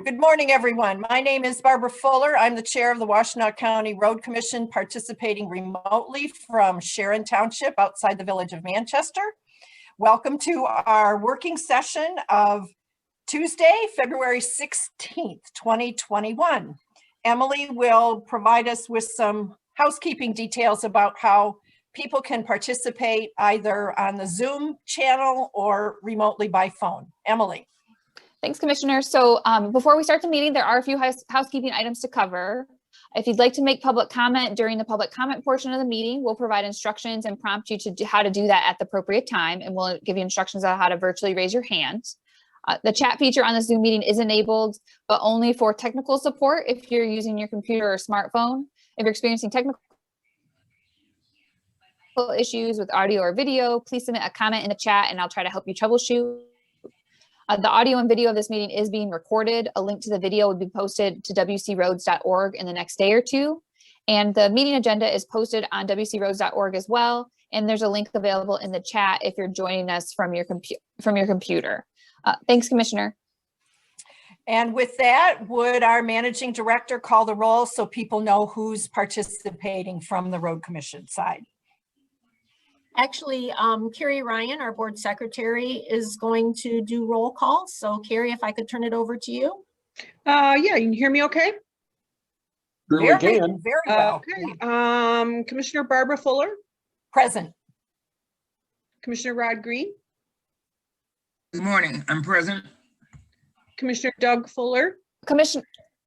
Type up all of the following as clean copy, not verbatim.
Good morning, everyone. My name is Barbara Fuller. I'm the chair of the Washtenaw County Road Commission, participating remotely from Sharon Township outside the village of Manchester. Welcome to our working session of Tuesday, February 16th, 2021. Emily will provide us with some housekeeping details about how people can participate either on the Zoom channel or remotely by phone. Emily. Thanks, Commissioner. So before we start the meeting, there are a few housekeeping items to cover. If you'd like to make public comment during the public comment portion of the meeting, we'll provide instructions and prompt you to how to do that at the appropriate time, and we'll give you instructions on how to virtually raise your hand. The chat feature on the Zoom meeting is enabled, but only for technical support if you're using your computer or smartphone. If you're experiencing technical issues with audio or video, please submit a comment in the chat and I'll try to help you troubleshoot. The audio and video of this meeting is being recorded. A link to the video will be posted to wcroads.org in the next day or two. And the meeting agenda is posted on wcroads.org as well. And there's a link available in the chat if you're joining us from your computer. Thanks, Commissioner. And with that, would our managing director call the roll so people know who's participating from the Road Commission side? Actually, Carrie Ryan, our board secretary, is going to do roll call. So Carrie, if I could turn it over to you. Yeah, you can hear me okay? Very well. Okay. Commissioner Barbara Fuller. Present. Commissioner Rod Green. Good morning, I'm present. Commissioner Doug Fuller.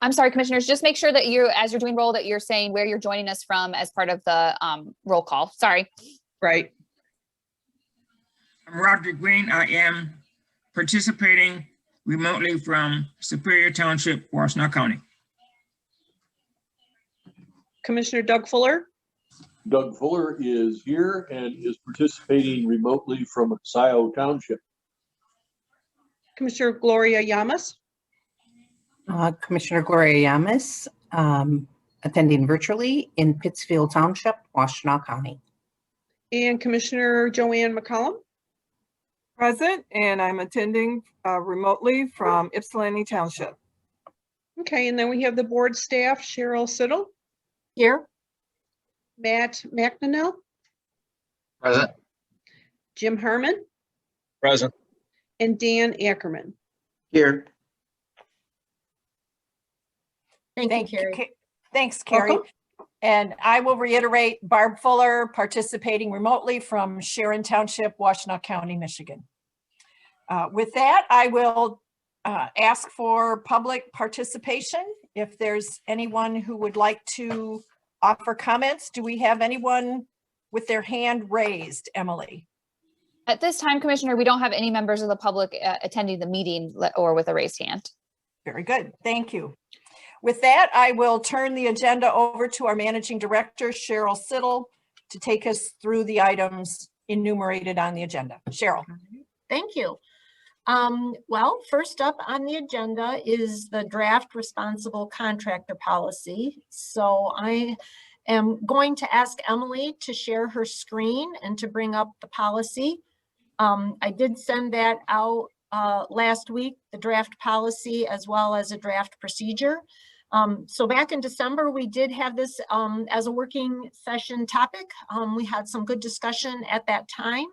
I'm sorry, Commissioners, just make sure that as you're doing roll, that you're saying where you're joining us from as part of the roll call. Sorry. Right. I'm Roger Green. I am participating remotely from Superior Township, Washtenaw County. Commissioner Doug Fuller. Doug Fuller is here and is participating remotely from Scioto Township. Commissioner Gloria Yamas. Commissioner Gloria Yamas, attending virtually in Pittsfield Township, Washtenaw County. And Commissioner Joanne McCollum. Present, and I'm attending remotely from Ypsilanti Township. Okay, and then we have the board staff, Cheryl Siddle. Here. Matt McNamell. Present. Jim Harmon. Present. And Dan Ackerman. Here. Thank you, Carrie. Thanks, Carrie. Welcome. And I will reiterate, Barb Fuller participating remotely from Sharon Township, Washtenaw County, Michigan. With that, I will ask for public participation. If there's anyone who would like to offer comments, do we have anyone with their hand raised, Emily? At this time, Commissioner, we don't have any members of the public attending the meeting or with a raised hand. Very good, thank you. With that, I will turn the agenda over to our managing director, Cheryl Siddle, to take us through the items enumerated on the agenda. Cheryl. Thank you. Well, first up on the agenda is the draft responsible contractor policy. So I am going to ask Emily to share her screen and to bring up the policy. I did send that out last week, the draft policy as well as a draft procedure. So back in December, we did have this as a working session topic. We had some good discussion at that time.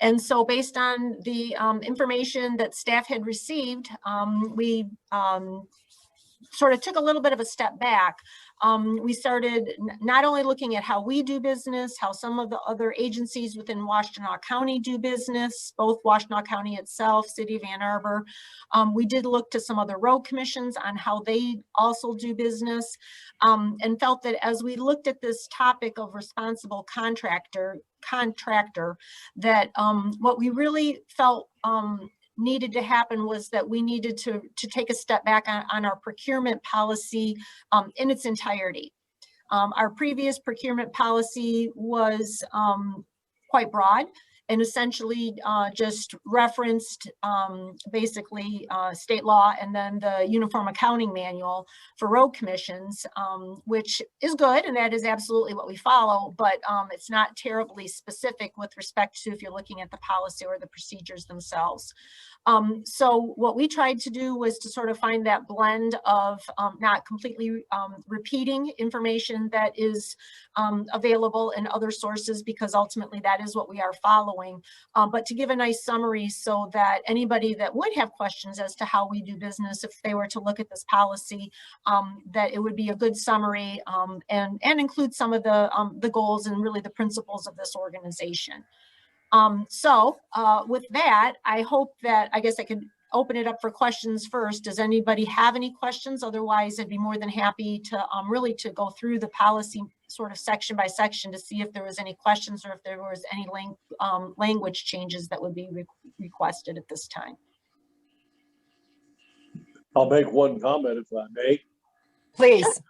And so based on the information that staff had received, we sort of took a little bit of a step back. We started not only looking at how we do business, how some of the other agencies within Washtenaw County do business, both Washtenaw County itself, City of Ann Arbor. We did look to some other road commissions on how they also do business, and felt that as we looked at this topic of responsible contractor, that what we really felt needed to happen was that we needed to take a step back on our procurement policy in its entirety. Our previous procurement policy was quite broad. and essentially just referenced basically state law and then the Uniform Accounting Manual for road commissions, which is good, and that is absolutely what we follow, but it's not terribly specific with respect to if you're looking at the policy or the procedures themselves. So what we tried to do was to sort of find that blend of not completely repeating information that is available in other sources, because ultimately that is what we are following, but to give a nice summary so that anybody that would have questions as to how we do business, if they were to look at this policy, that it would be a good summary and include some of the goals and really the principles of this organization. So with that, I hope that, I guess I could open it up for questions first. Does anybody have any questions? Otherwise, I'd be more than happy to really to go through the policy sort of section by section to see if there was any questions or if there was any language changes that would be requested at this time. I'll make one comment if I may. Please.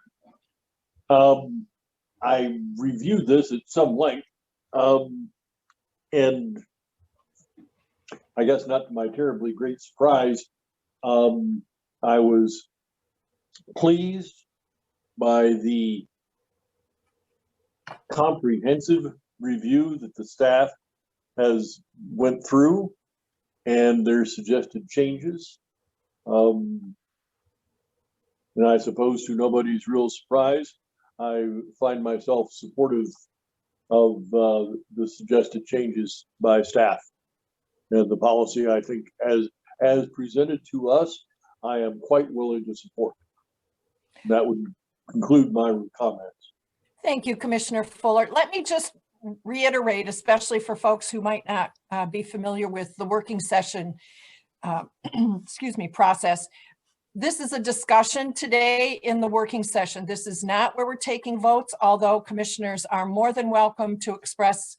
I reviewed this at some length, and I guess not to my terribly great surprise, I was pleased by the comprehensive review that the staff has went through and their suggested changes. And I suppose to nobody's real surprise, I find myself supportive of the suggested changes by staff. And the policy, I think, as presented to us, I am quite willing to support. That would conclude my comments. Thank you, Commissioner Fuller. Let me just reiterate, especially for folks who might not be familiar with the working session, excuse me, process. This is a discussion today in the working session. This is not where we're taking votes, although commissioners are more than welcome to express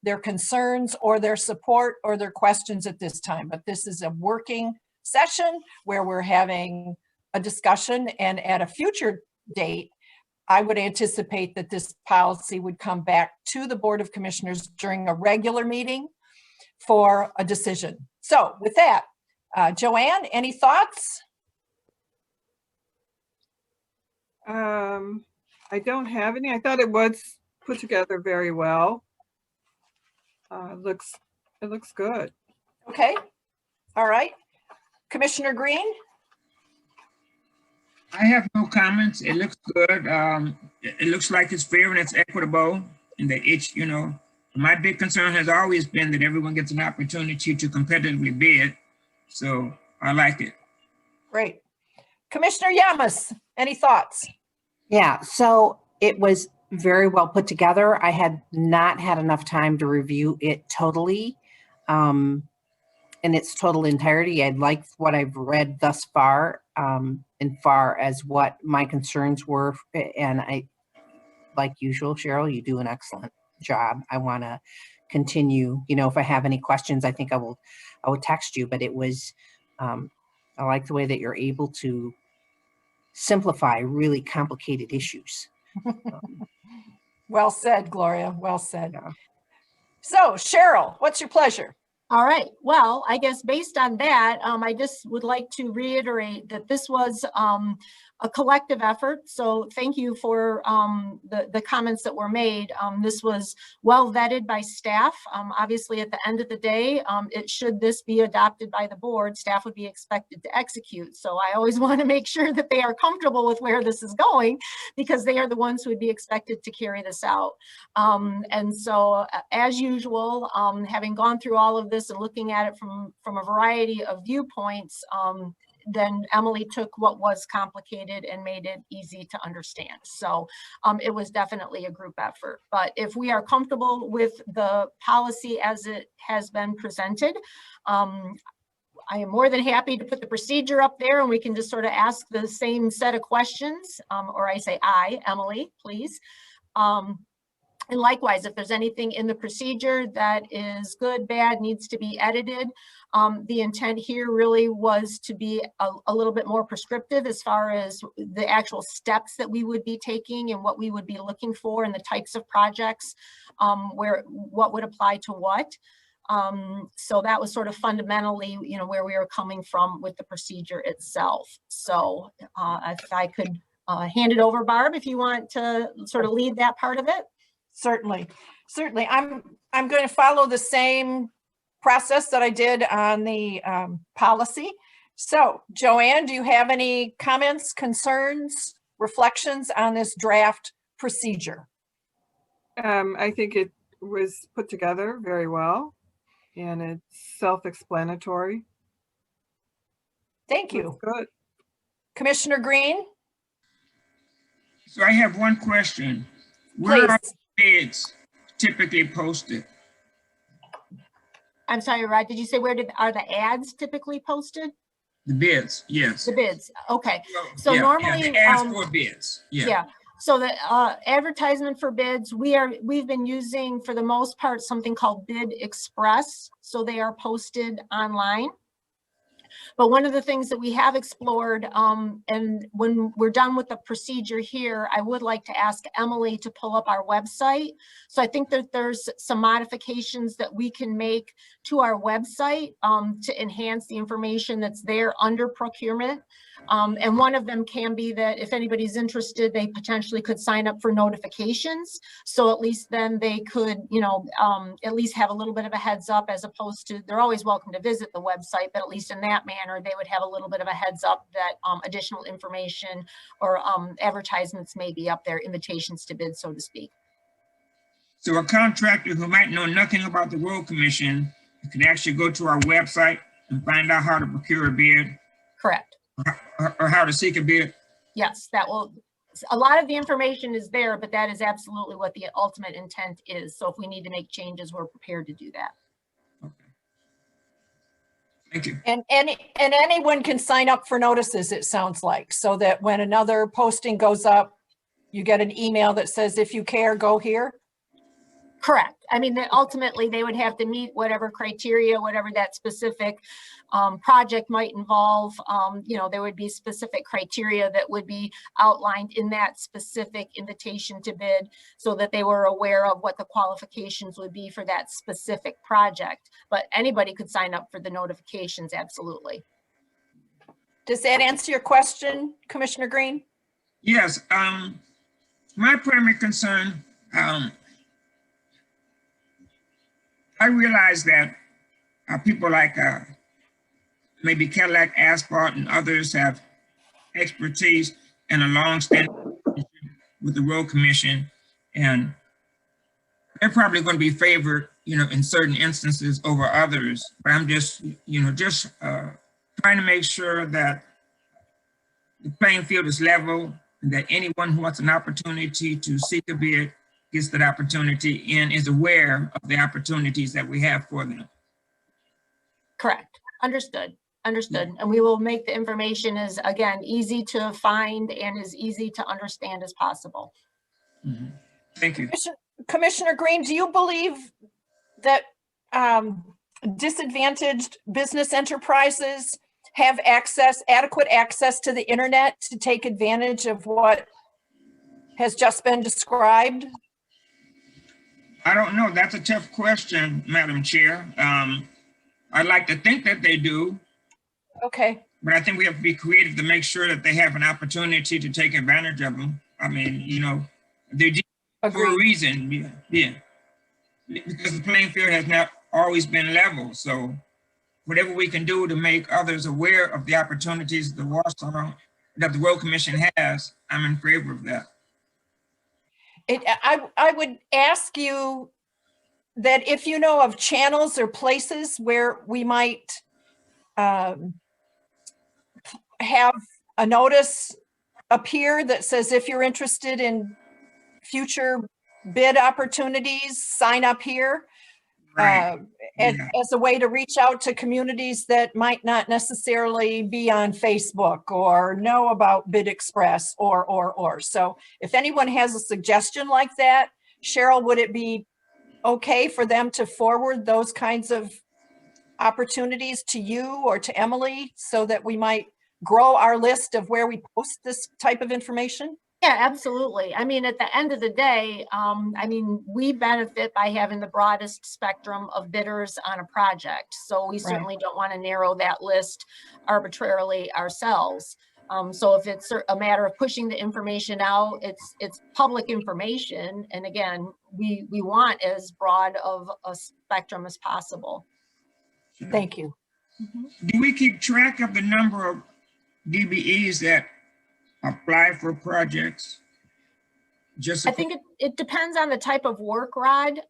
their concerns or their support or their questions at this time. But this is a working session where we're having a discussion, and at a future date, I would anticipate that this policy would come back to the Board of Commissioners during a regular meeting for a decision. So with that, Joanne, any thoughts? I don't have any. I thought it was put together very well. It looks good. Okay. All right. Commissioner Green? I have no comments. It looks good. It looks like it's fair and it's equitable, and that it's, you know, my big concern has always been that everyone gets an opportunity to competitively bid. So I like it. Great. Commissioner Yamas, any thoughts? Yeah, so it was very well put together. I had not had enough time to review it totally in its total entirety. I like what I've read thus far, in far as what my concerns were. And I, like usual, Cheryl, you do an excellent job. I want to continue. You know, if I have any questions, I think I will text you, but it was, I like the way that you're able to simplify really complicated issues. Well said, Gloria. Well said. Yeah. So Cheryl, what's your pleasure? All right. Well, I guess based on that, I just would like to reiterate that this was a collective effort. So thank you for the comments that were made. This was well vetted by staff. Obviously, at the end of the day, should this be adopted by the board, staff would be expected to execute. So I always want to make sure that they are comfortable with where this is going, because they are the ones who would be expected to carry this out. And so as usual, having gone through all of this and looking at it from a variety of viewpoints, then Emily took what was complicated and made it easy to understand. So it was definitely a group effort. But if we are comfortable with the policy as it has been presented, I am more than happy to put the procedure up there and we can just sort of ask the same set of questions. Or I say I, Emily, please. And likewise, if there's anything in the procedure that is good, bad, needs to be edited, the intent here really was to be a little bit more prescriptive as far as the actual steps that we would be taking and what we would be looking for and the types of projects, what would apply to what. So that was sort of fundamentally, you know, where we were coming from with the procedure itself. So if I could hand it over, Barb, if you want to sort of lead that part of it. Certainly, certainly. I'm going to follow the same process that I did on the policy. So Joanne, do you have any comments, concerns, reflections on this draft procedure? I think it was put together very well and it's self-explanatory. Thank you. Looks good. Commissioner Green, So I have one question. Where are please. bids typically posted? I'm sorry, Rod, did you say are the ads typically posted? The bids, yes. The bids, okay. So Yeah, normally, the ads for bids, yeah. yeah. So the advertisement for bids, we've been using for the most part something called Bid Express. So they are posted online. But one of the things that we have explored, and when we're done with the procedure here, I would like to ask Emily to pull up our website. So I think that there's some modifications that we can make to our website to enhance the information that's there under procurement. And one of them can be that if anybody's interested, they potentially could sign up for notifications. So at least then they could, you know, at least have a little bit of a heads up, as opposed to, they're always welcome to visit the website, but at least in that manner, they would have a little bit of a heads up that additional information or advertisements may be up there, invitations to bid, so to speak. So a contractor who might know nothing about the road commission can actually go to our website and find out how to procure a bid. Correct. Or how to seek a bid. Yes, that will, a lot of the information is there, but that is absolutely what the ultimate intent is. So if we need to make changes, we're prepared to do that. Okay. Thank you. And anyone can sign up for notices, it sounds like, so that when another posting goes up, you get an email that says, if you care, go here. Correct. I mean, ultimately they would have to meet whatever criteria, whatever that specific project might involve. You know, there would be specific criteria that would be outlined in that specific invitation to bid, so that they were aware of what the qualifications would be for that specific project. But anybody could sign up for the notifications, absolutely. Does that answer your question, Commissioner Green? Yes. My primary concern, I realize that people like maybe Cadillac Asphalt and others have expertise and a long-standing with the road commission, and they're probably going to be favored, you know, in certain instances over others. But I'm just, you know, trying to make sure that the playing field is level, and that anyone who wants an opportunity to seek a bid gets that opportunity and is aware of the opportunities that we have for them. Correct. Understood. Understood. And we will make the information as, again, easy to find and as easy to understand as possible. Mm-hmm. Thank you. Commissioner Green, do you believe that disadvantaged business enterprises have adequate access to the internet to take advantage of what has just been described? I don't know. That's a tough question, Madam Chair. I'd like to think that they do. Okay. But I think we have to be creative to make sure that they have an opportunity to take advantage of them. I mean, you know, they're for a reason. Yeah. Because the playing field has not always been level. So whatever we can do to make others aware of the opportunities that the Road Commission has, I'm in favor of that. I would ask you that if you know of channels or places where we might have a notice appear that says, if you're interested in future bid opportunities, sign up here. Right. As a way to reach out to communities that might not necessarily be on Facebook or know about Bid Express or. So if anyone has a suggestion like that, Cheryl, would it be okay for them to forward those kinds of opportunities to you or to Emily so that we might grow our list of where we post this type of information? Yeah, absolutely. I mean, at the end of the day, I mean, we benefit by having the broadest spectrum of bidders on a project. So we certainly don't want to narrow that list arbitrarily ourselves. So if it's a matter of pushing the information out, it's public information. And again, we want as broad of a spectrum as possible. Thank you. Do we keep track of the number of DBEs that apply for projects? Just I think it depends on the type of work, Rod.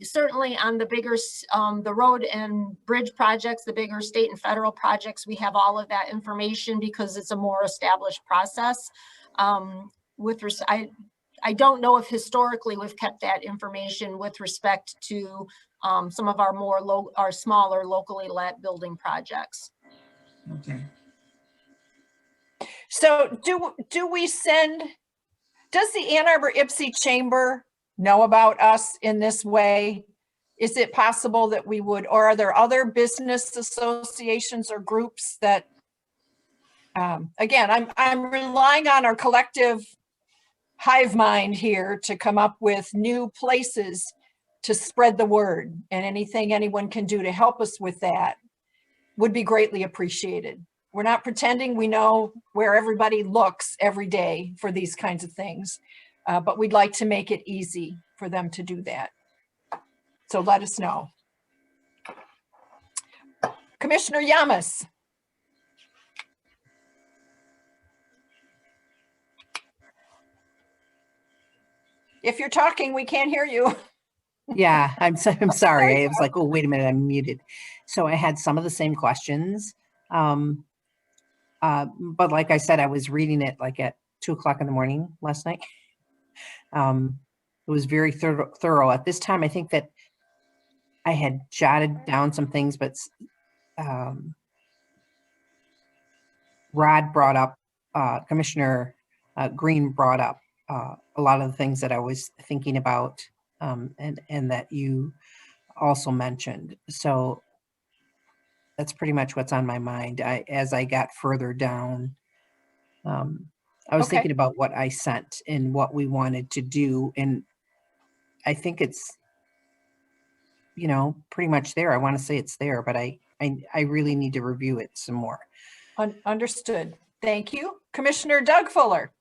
Certainly on the bigger, the road and bridge projects, the bigger state and federal projects, we have all of that information because it's a more established process. I don't know if historically we've kept that information with respect to some of our smaller locally let building projects. okay. So do we send, does the Ann Arbor IPSI Chamber know about us in this way? Is it possible that we would, or are there other business associations or groups that, again, I'm relying on our collective hive mind here to come up with new places to spread the word, and anything anyone can do to help us with that would be greatly appreciated. We're not pretending we know where everybody looks every day for these kinds of things, but we'd like to make it easy for them to do that. So let us know. Commissioner Yamas. If you're talking, we can't hear you. Yeah, I'm sorry. I was like, oh, wait a minute, I'm muted. So I had some of the same questions. But like I said, I was reading it like at 2 o'clock in the morning last night. It was very thorough. At this time, I think that I had jotted down some things, but Rod brought up, Commissioner Green brought up a lot of the things that I was thinking about, and that you also mentioned. So that's pretty much what's on my mind. As I got further down, I was thinking about what I sent and what we wanted to do. And I think it's, pretty much there. I want to say it's there, but I really need to review it some more. Understood. Thank you. Commissioner Doug Fuller.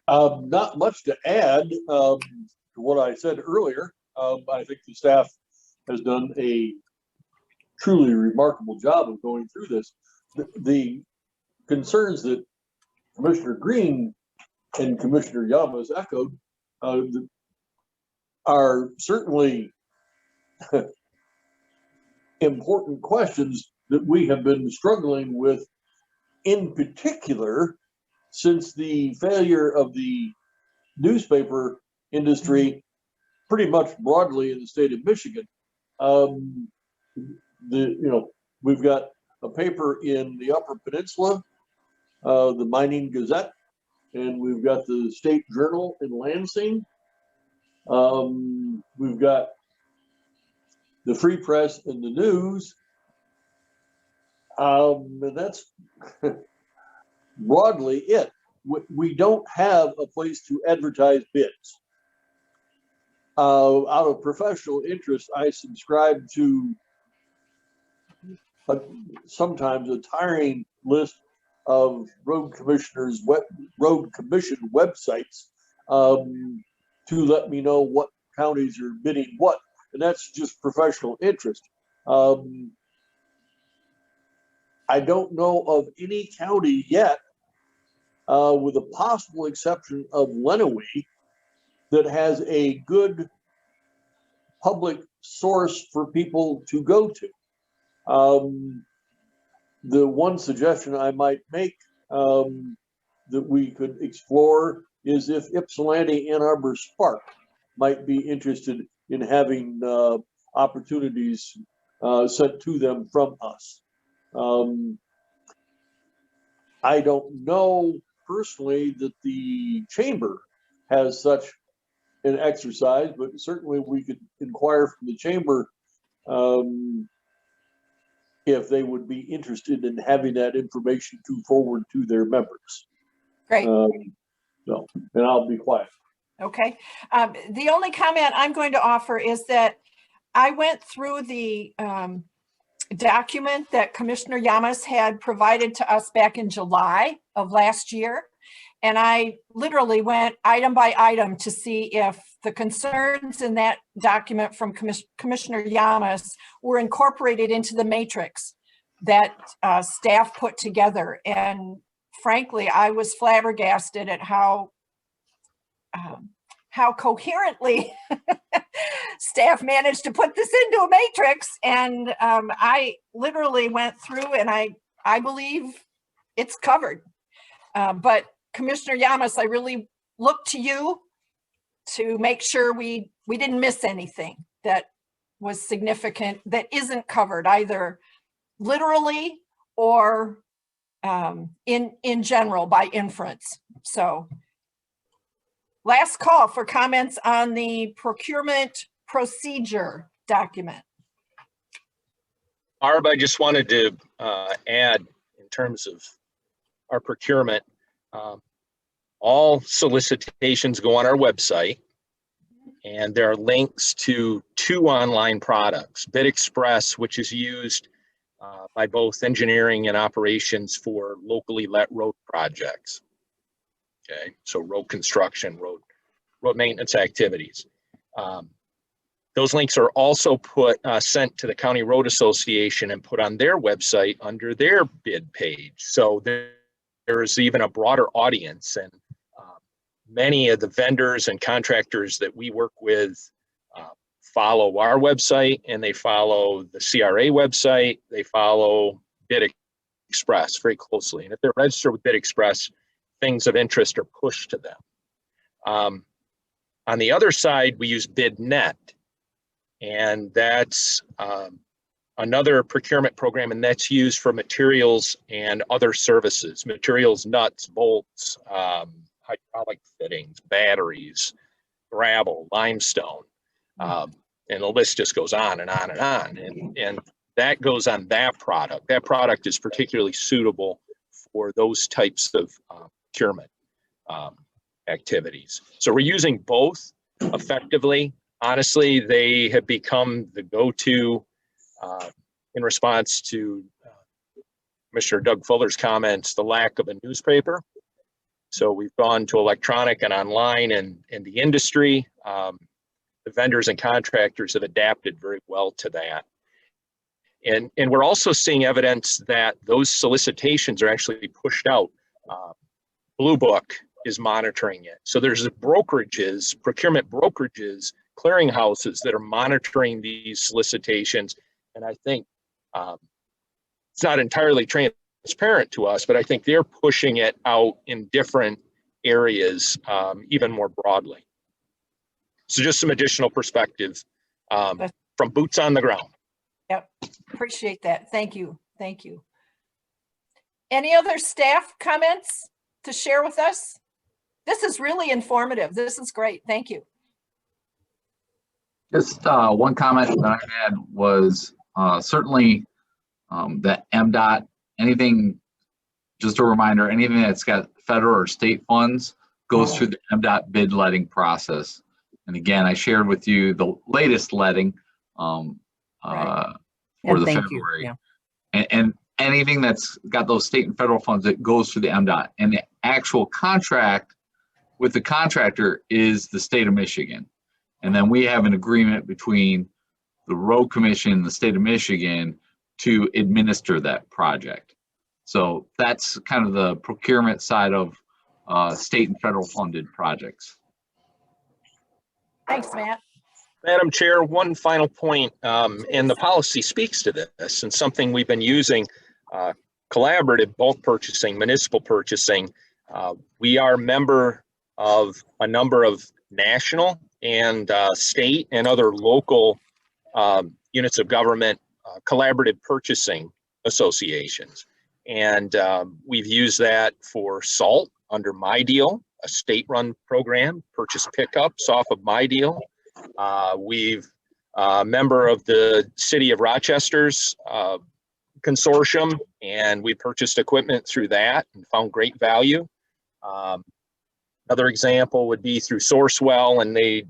Not much to add to what I said earlier. I think the staff has done a truly remarkable job of going through this. The concerns that Commissioner Green and Commissioner Yamas echoed are certainly important questions that we have been struggling with, in particular, since the failure of the newspaper industry pretty much broadly in the state of Michigan. We've got a paper in the Upper Peninsula, the Mining Gazette, and we've got the State Journal in Lansing. We've got the Free Press and the News. And that's broadly it. We don't have a place to advertise bids. Out of professional interest, I subscribe to sometimes a tiring list of road commission websites to let me know what counties are bidding what, and that's just professional interest. I don't know of any county yet, with a possible exception of Lenawee, that has a good public source for people to go to. The one suggestion I might make that we could explore is if Ypsilanti Ann Arbor Spark might be interested in having opportunities sent to them from us. I don't know personally that the chamber has such an exercise, but certainly we could inquire from the chamber if they would be interested in having that information to forward to their members. Great. So, and I'll be quiet. Okay. The only comment I'm going to offer is that I went through the document that Commissioner Yamas had provided to us back in July of last year. And I literally went item by item to see if the concerns in that document from Commissioner Yamas were incorporated into the matrix that staff put together. And frankly, I was flabbergasted at how coherently staff managed to put this into a matrix. And I literally went through and I believe it's covered. But Commissioner Yamas, I really look to you to make sure we didn't miss anything that was significant that isn't covered either literally or in general by inference. So last call for comments on the procurement procedure document. Barb, I just wanted to add in terms of our procurement, all solicitations go on our website, and there are links to 2 online products, Bid Express, which is used by both engineering and operations for locally let road projects. Okay, so road construction, road maintenance activities. Those links are also sent to the County Road Association and put on their website under their bid page. So there's even a broader audience, and many of the vendors and contractors that we work with follow our website, and they follow the CRA website. They follow Bid Express very closely. And if they're registered with Bid Express, things of interest are pushed to them. On the other side, we use BidNet, and that's another procurement program, and that's used for materials and other services, materials, nuts, bolts, hydraulic fittings, batteries, gravel, limestone, and the list just goes on and on and on. And that goes on that product. That product is particularly suitable for those types of procurement activities. So we're using both effectively. Honestly, they have become the go-to in response to Commissioner Doug Fuller's comments, the lack of a newspaper. So we've gone to electronic and online, and the industry, the vendors and contractors have adapted very well to that. And we're also seeing evidence that those solicitations are actually pushed out. Blue Book is monitoring it. So there's brokerages, procurement brokerages, clearinghouses that are monitoring these solicitations. And I think it's not entirely transparent to us, but I think they're pushing it out in different areas even more broadly. So just some additional perspective from boots on the ground. Yep, appreciate that. Thank you. Thank you. Any other staff comments to share with us? This is really informative. This is great. Thank you. Just one comment that I had was certainly that MDOT, anything, just a reminder, anything that's got federal or state funds goes through the MDOT bid letting process. And again, I shared with you the latest letting for the February. Yeah. And anything that's got those state and federal funds, it goes through the MDOT. And the actual contract with the contractor is the state of Michigan. And then we have an agreement between the Road Commission and the state of Michigan to administer that project. So that's kind of the procurement side of state and federal funded projects. Thanks, Matt. Madam Chair, one final point, and the policy speaks to this, and something we've been using, collaborative bulk purchasing, municipal purchasing. We are member of a number of national and state and other local units of government collaborative purchasing associations. And we've used that for salt under My Deal, a state-run program, purchase pickups off of My Deal. We've a member of the City of Rochester's consortium, and we purchased equipment through that and found great value. Another example would be through Sourcewell, and they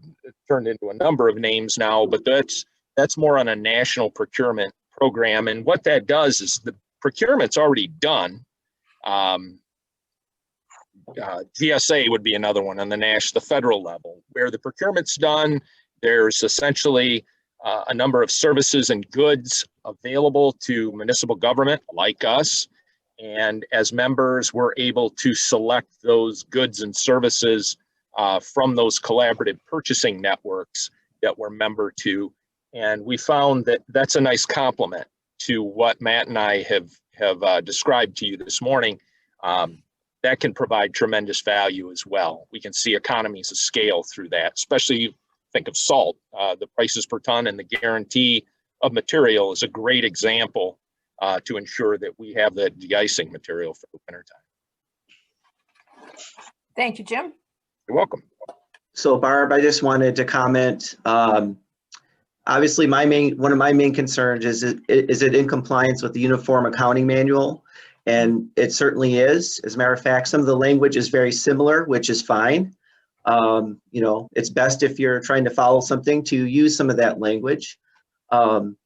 turned into a number of names now, but that's more on a national procurement program. And what that does is the procurement's already done. GSA would be another one on the federal level, where the procurement's done. There's essentially a number of services and goods available to municipal government like us. And as members, we're able to select those goods and services from those collaborative purchasing networks that we're member to. And we found that that's a nice complement to what Matt and I have described to you this morning. That can provide tremendous value as well. We can see economies of scale through that, especially think of salt. The prices per ton and the guarantee of material is a great example to ensure that we have the de-icing material for the wintertime. Thank you, Jim. You're welcome. So Barb, I just wanted to comment. Obviously, one of my main concerns is it in compliance with the Uniform Accounting Manual? And it certainly is. As a matter of fact, some of the language is very similar, which is fine. You know, it's best if you're trying to follow something to use some of that language. And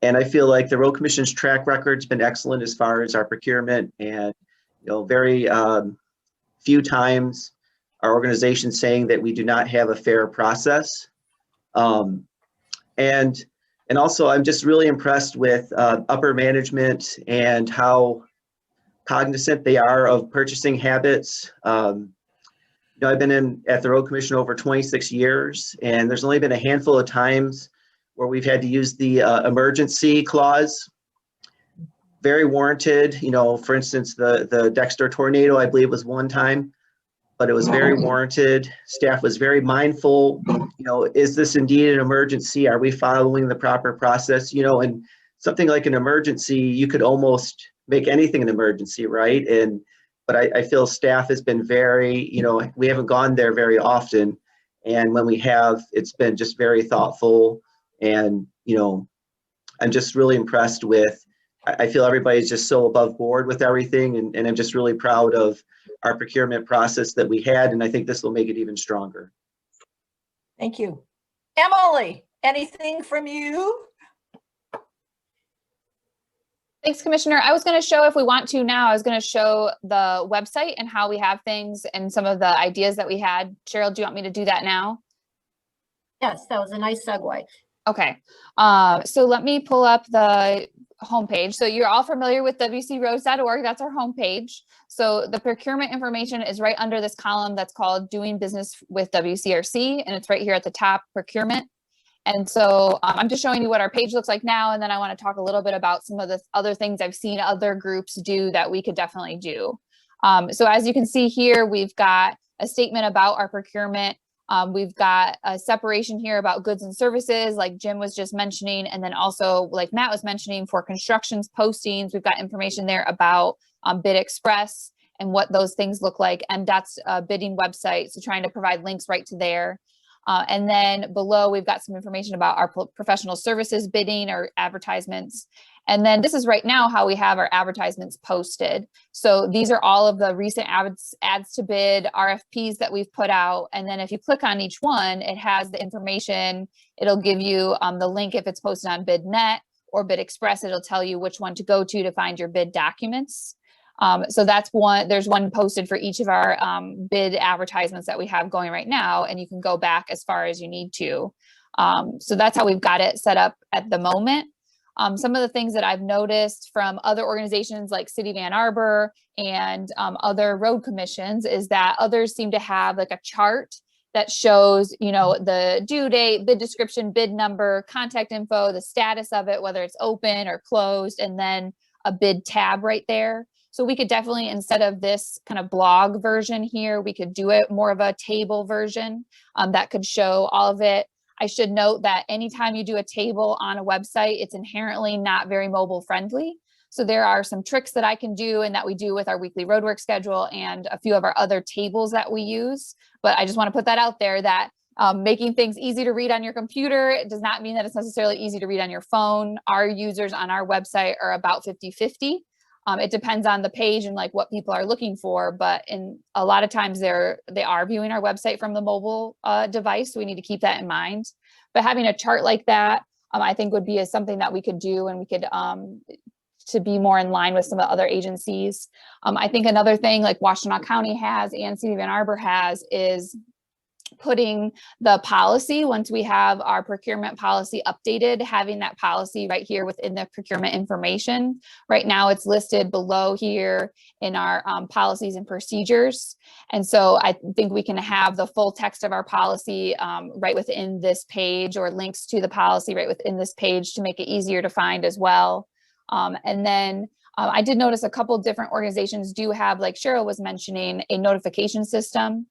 I feel like the Road Commission's track record's been excellent as far as our procurement, and you know, very few times our organization saying that we do not have a fair process. And also, I'm just really impressed with upper management and how cognizant they are of purchasing habits. You know, I've been at the Road Commission over 26 years, and there's only been a handful of times where we've had to use the emergency clause. Very warranted. You know, for instance, the Dexter tornado, I believe, was one time, but it was very warranted. Staff was very mindful. You know, is this indeed an emergency? Are we following the proper process? You know, and something like an emergency, you could almost make anything an emergency, right? But I feel staff has been very, you know, we haven't gone there very often. And when we have, it's been just very thoughtful. And, you know, I'm just really impressed with, I feel everybody's just so above board with everything. And I'm just really proud of our procurement process that we had. And I think this will make it even stronger. Thank you. Emily, anything from you? Thanks, Commissioner. I was going to show, if we want to now, I was going to show the website and how we have things and some of the ideas that we had. Cheryl, do you want me to do that now? Yes, that was a nice segue. Okay. So let me pull up the homepage. So you're all familiar with wcroads.org. That's our homepage. So the procurement information is right under this column that's called Doing Business with WCRC, and it's right here at the top, procurement. And so I'm just showing you what our page looks like now, and then I want to talk a little bit about some of the other things I've seen other groups do that we could definitely do. So as you can see here, we've got a statement about our procurement. We've got a separation here about goods and services, like Jim was just mentioning, and then also, like Matt was mentioning, for constructions postings, we've got information there about Bid Express and what those things look like. And that's a bidding website, so trying to provide links right to there. And then below, we've got some information about our professional services bidding or advertisements. And then this is right now how we have our advertisements posted. So these are all of the recent ads to bid, RFPs that we've put out. And then if you click on each one, it has the information. It'll give you the link if it's posted on BidNet or Bid Express. It'll tell you which one to go to find your bid documents. So that's one, there's one posted for each of our bid advertisements that we have going right now, and you can go back as far as you need to. So that's how we've got it set up at the moment. Some of the things that I've noticed from other organizations like City of Ann Arbor and other road commissions is that others seem to have like a chart that shows, you know, the due date, bid description, bid number, contact info, the status of it, whether it's open or closed, and then a bid tab right there. So we could definitely, instead of this kind of blog version here, we could do it more of a table version that could show all of it. I should note that anytime you do a table on a website, it's inherently not very mobile friendly. So there are some tricks that I can do and that we do with our weekly roadwork schedule and a few of our other tables that we use. But I just want to put that out there that making things easy to read on your computer, it does not mean that it's necessarily easy to read on your phone. Our users on our website are about 50-50. It depends on the page and like what people are looking for, but in a lot of times they are viewing our website from the mobile device. So we need to keep that in mind. But having a chart like that, I think would be something that we could do, and we could to be more in line with some of the other agencies. I think another thing like Washtenaw County has and City of Ann Arbor has is putting the policy, once we have our procurement policy updated, having that policy right here within the procurement information. Right now it's listed below here in our policies and procedures. And so I think we can have the full text of our policy right within this page, or links to the policy right within this page to make it easier to find as well. And then I did notice a couple different organizations do have, like Cheryl was mentioning, a notification system.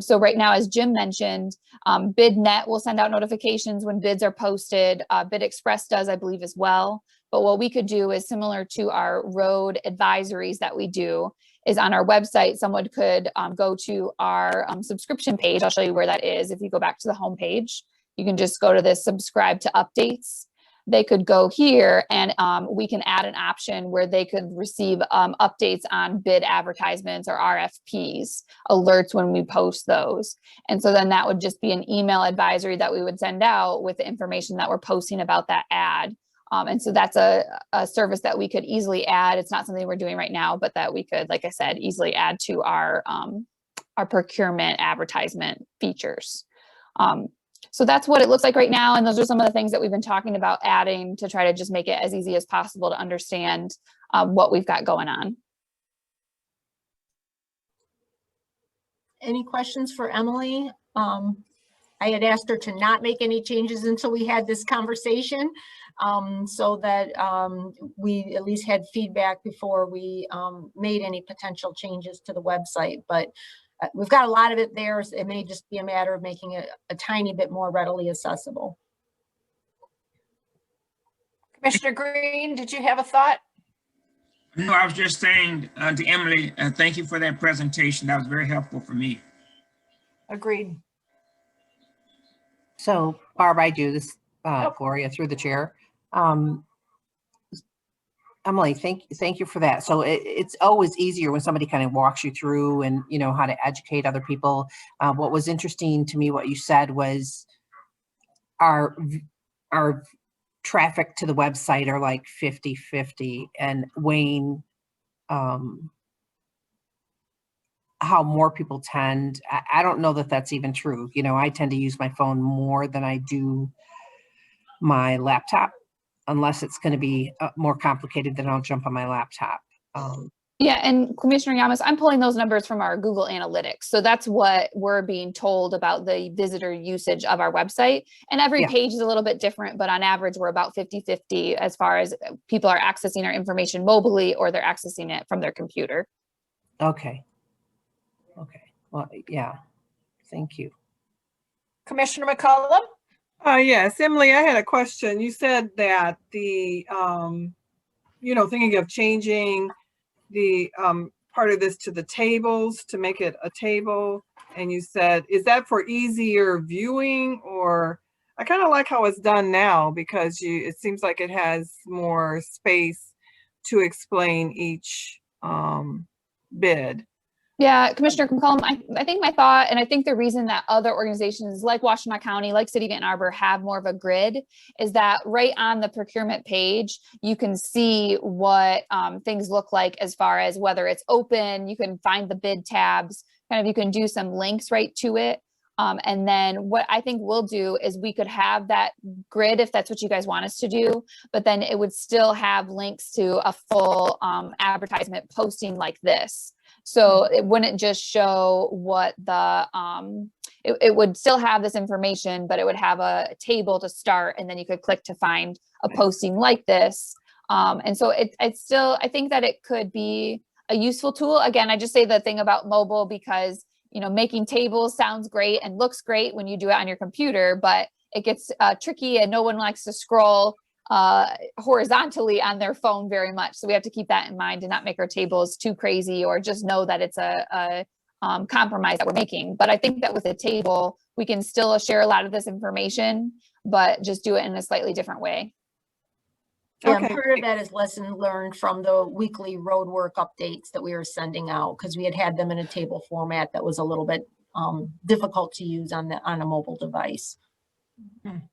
So right now, as Jim mentioned, BidNet will send out notifications when bids are posted. Bid Express does, I believe, as well. But what we could do is similar to our road advisories that we do, is on our website, someone could go to our subscription page. I'll show you where that is. If you go back to the home page, you can just go to this subscribe to updates. They could go here and we can add an option where they could receive updates on bid advertisements or RFPs, alerts when we post those. And so then that would just be an email advisory that we would send out with the information that we're posting about that ad. And so that's a service that we could easily add. It's not something we're doing right now, but that we could, like I said, easily add to our procurement advertisement features. So that's what it looks like right now. And those are some of the things that we've been talking about adding to try to just make it as easy as possible to understand what we've got going on. Any questions for Emily? I had asked her to not make any changes until we had this conversation, so that we at least had feedback before we made any potential changes to the website. But we've got a lot of it there. So it may just be a matter of making it a tiny bit more readily accessible. Commissioner Green, did you have a thought? No, I was just saying to Emily, thank you for that presentation. That was very helpful for me. Agreed. So Barb, I do this, Gloria, through the chair. Emily, thank you for that. So it's always easier when somebody kind of walks you through and, you know, how to educate other people. What was interesting to me, what you said was our traffic to the website are like 50-50, and Wayne, how more people tend, I don't know that that's even true. You know, I tend to use my phone more than I do my laptop, unless it's going to be more complicated, then I'll jump on my laptop. Yeah, and Commissioner Yamas, I'm pulling those numbers from our Google Analytics. So that's what we're being told about the visitor usage of our website. And every page is a little bit different, but on average, we're about 50-50 as far as people are accessing our information mobilely or they're accessing it from their computer. Okay. Okay. Well, yeah. Thank you. Commissioner McCollum? Yes, Emily, I had a question. You said that the, you know, thinking of changing the part of this to the tables, to make it a table. And you said, is that for easier viewing? Or I kind of like how it's done now, because it seems like it has more space to explain each bid. Yeah, Commissioner McCollum, I think my thought, and I think the reason that other organizations like Washtenaw County, like City of Ann Arbor have more of a grid is that right on the procurement page, you can see what things look like as far as whether it's open, you can find the bid tabs, kind of you can do some links right to it. And then what I think we'll do is we could have that grid if that's what you guys want us to do, but then it would still have links to a full advertisement posting like this. So it wouldn't just show what the, it would still have this information, but it would have a table to start, and then you could click to find a posting like this. And so it's still, I think that it could be a useful tool. Again, I just say the thing about mobile because, you know, making tables sounds great and looks great when you do it on your computer, but it gets tricky and no one likes to scroll horizontally on their phone very much. So we have to keep that in mind and not make our tables too crazy, or just know that it's a compromise that we're making. But I think that with a table, we can still share a lot of this information, but just do it in a slightly different way. Yeah, and Okay. part of that is lesson learned from the weekly road work updates that we were sending out, because we had them in a table format that was a little bit difficult to use on a mobile device.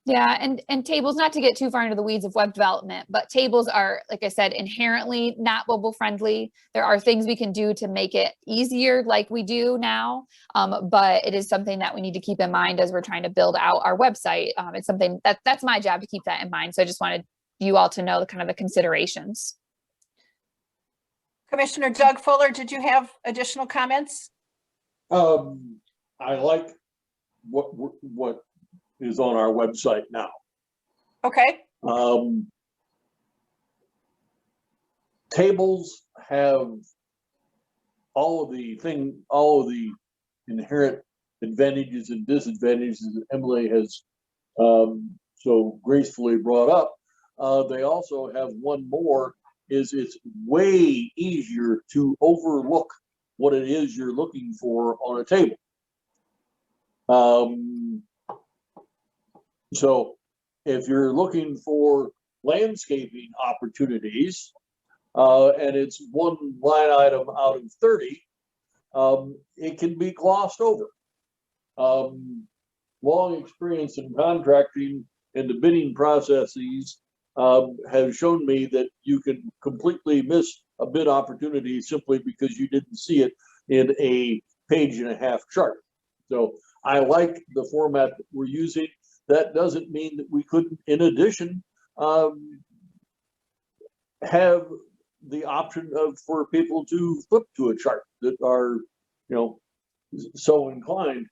Yeah, and tables, not to get too far into the weeds of web development, but tables are, like I said, inherently not mobile friendly. There are things we can do to make it easier like we do now, but it is something that we need to keep in mind as we're trying to build out our website. It's something that's my job to keep that in mind. So I just wanted you all to know the kind of the considerations. Commissioner Doug Fuller, did you have additional comments? I like what is on our website now. Okay. Tables have all of the inherent advantages and disadvantages that Emily has so gracefully brought up. They also have one more, is it's way easier to overlook what it is you're looking for on a table. So if you're looking for landscaping opportunities, and it's one line item out of 30, it can be glossed over. Long experience in contracting and the bidding processes have shown me that you can completely miss a bid opportunity simply because you didn't see it in a 1.5-page chart. So I like the format that we're using. That doesn't mean that we couldn't, in addition, have the option for people to flip to a chart that are, so inclined.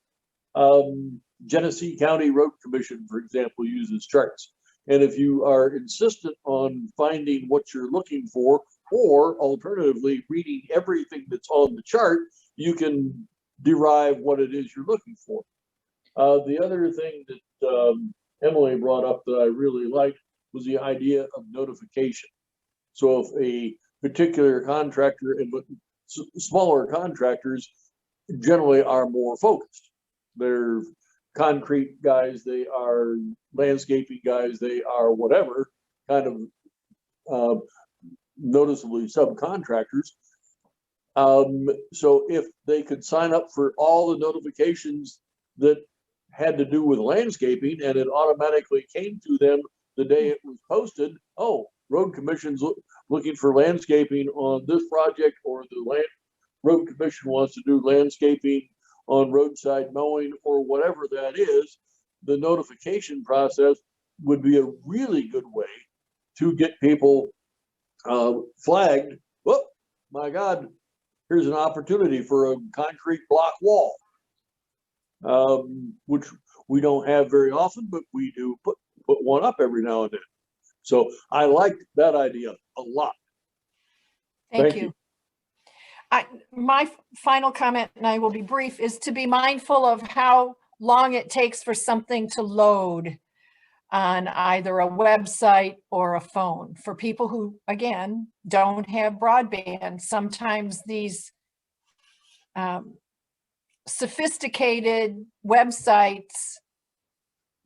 Genesee County Road Commission, for example, uses charts. And if you are insistent on finding what you're looking for, or alternatively reading everything that's on the chart, you can derive what it is you're looking for. The other thing that Emily brought up that I really liked was the idea of notification. So if a particular contractor, and smaller contractors generally are more focused. They're concrete guys, they are landscaping guys, they are whatever, kind of noticeably subcontractors. So if they could sign up for all the notifications that had to do with landscaping, and it automatically came to them the day it was posted, oh, road commission's looking for landscaping on this project, or the road commission wants to do landscaping on roadside mowing, or whatever that is, the notification process would be a really good way to get people flagged. Oh, my God, here's an opportunity for a concrete block wall, which we don't have very often, but we do put one up every now and then. So I liked that idea a lot. Thank you. My final comment, and I will be brief, is to be mindful of how long it takes for something to load on either a website or a phone. For people who, again, don't have broadband, sometimes these sophisticated websites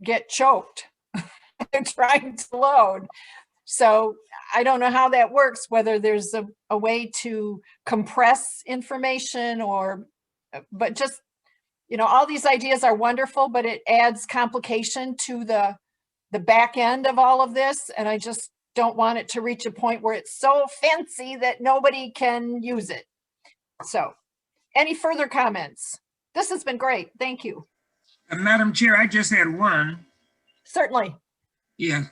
get choked trying to load. So I don't know how that works, whether there's a way to compress information but just, all these ideas are wonderful, but it adds complication to the back end of all of this. And I just don't want it to reach a point where it's so fancy that nobody can use it. So any further comments? This has been great. Thank you. Madam Chair, I just had one. Certainly. Yeah.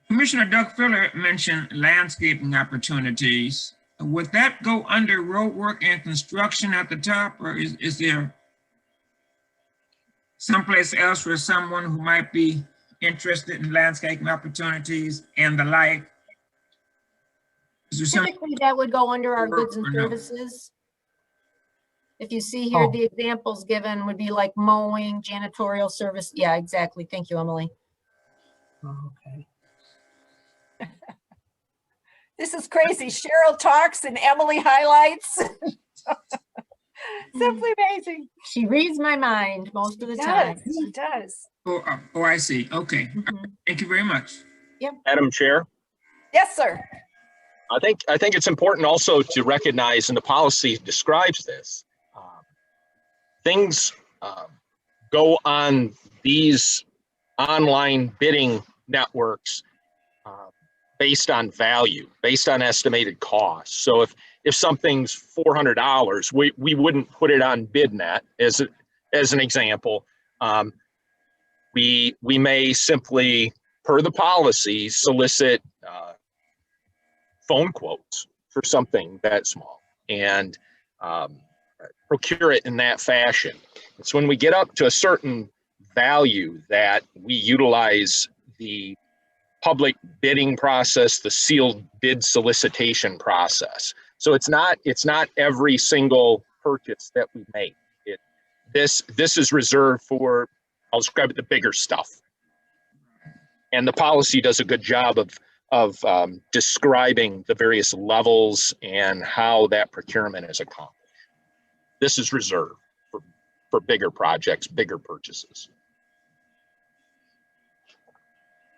Commissioner Doug Fuller mentioned landscaping opportunities. Would that go under road work and construction at the top, or is there someplace else where someone who might be interested in landscaping opportunities and the like? Typically, that would go under our goods and services. If you see here, the examples given would be like mowing, janitorial service. Yeah, exactly. Thank you, Emily. Okay. This is crazy. Cheryl talks and Emily highlights. Simply amazing. She reads my mind most of the time. She does. Oh, I see. Okay. Thank you very much. Madam Chair, Yes, sir. I think it's important also to recognize, and the policy describes this, things go on these online bidding networks based on value, based on estimated cost. So if something's $400, we wouldn't put it on BidNet as an example. We may simply, per the policy, solicit phone quotes for something that small and procure it in that fashion. It's when we get up to a certain value that we utilize the public bidding process, the sealed bid solicitation process. So it's not every single purchase that we make. This is reserved for, I'll describe it, the bigger stuff. And the policy does a good job of describing the various levels and how that procurement is accomplished. This is reserved for bigger projects, bigger purchases.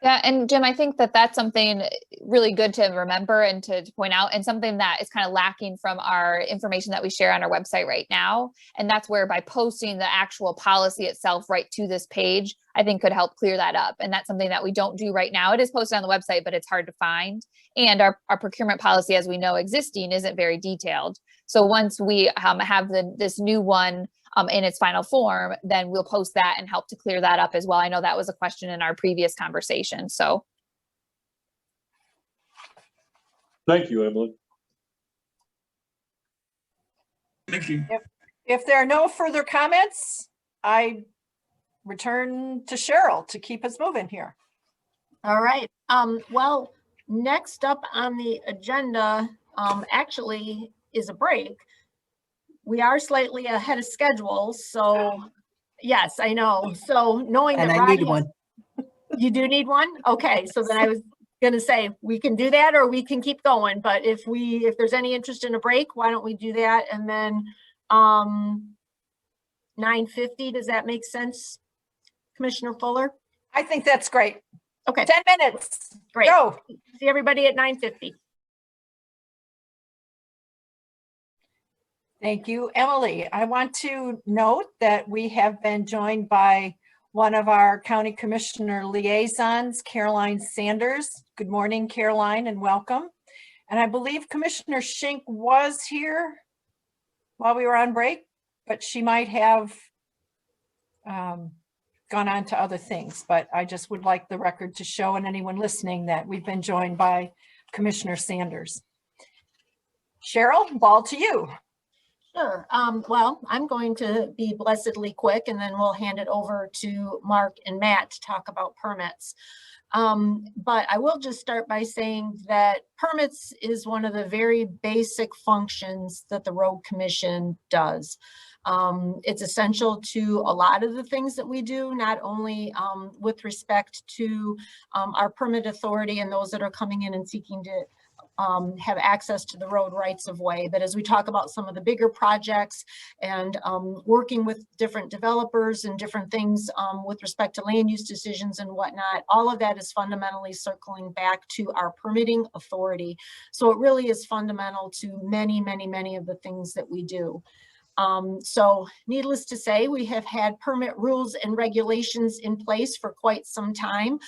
Yeah, and Jim, I think that that's something really good to remember and to point out, and something that is kind of lacking from our information that we share on our website right now. And that's where, by posting the actual policy itself right to this page, I think could help clear that up. And that's something that we don't do right now. It is posted on the website, but it's hard to find. And our procurement policy, as we know, existing, isn't very detailed. So once we have this new one in its final form, then we'll post that and help to clear that up as well. I know that was a question in our previous conversation, so. Thank you, Emily. Thank you. If there are no further comments, I return to Cheryl to keep us moving here. All right. Well, next up on the agenda actually is a break. We are slightly ahead of schedule, so yes, I know. So knowing And that I need Rodney, one. you do need one? Okay, so then I was gonna say we can do that or we can keep going. But if there's any interest in a break, why don't we do that? And then 9:50, does that make sense, Commissioner Fuller? I think that's great. Okay, 10 minutes. great. Go. See everybody at 9:50. Thank you, Emily. I want to note that we have been joined by one of our county commissioner liaisons, Caroline Sanders. Good morning, Caroline, and welcome. And I believe Commissioner Schenk was here while we were on break, but she might have gone on to other things. But I just would like the record to show, and anyone listening, that we've been joined by Commissioner Sanders. Cheryl, ball to you. Sure. Well, I'm going to be blessedly quick, and then we'll hand it over to Mark and Matt to talk about permits. But I will just start by saying that permits is one of the very basic functions that the Road Commission does. It's essential to a lot of the things that we do, not only with respect to our permit authority and those that are coming in and seeking to have access to the road rights of way. But as we talk about some of the bigger projects and working with different developers and different things with respect to land use decisions and whatnot, all of that is fundamentally circling back to our permitting authority. So it really is fundamental to many, many, many of the things that we do. So needless to say, we have had permit rules and regulations in place for quite some time,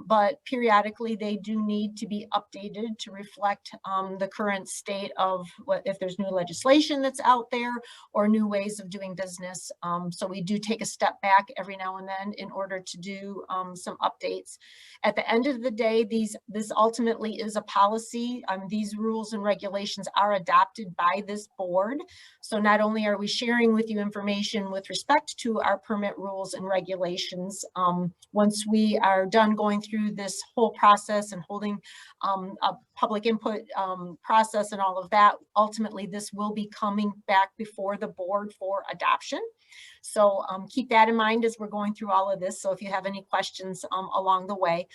but periodically they do need to be updated to reflect the current state of if there's new legislation that's out there or new ways of doing business. So we do take a step back every now and then in order to do some updates. At the end of the day, this ultimately is a policy. These rules and regulations are adopted by this board. So not only are we sharing with you information with respect to our permit rules and regulations, once we are done going through this whole process and holding a public input process and all of that, ultimately this will be coming back before the board for adoption. So keep that in mind as we're going through all of this. So if you have any questions along the way.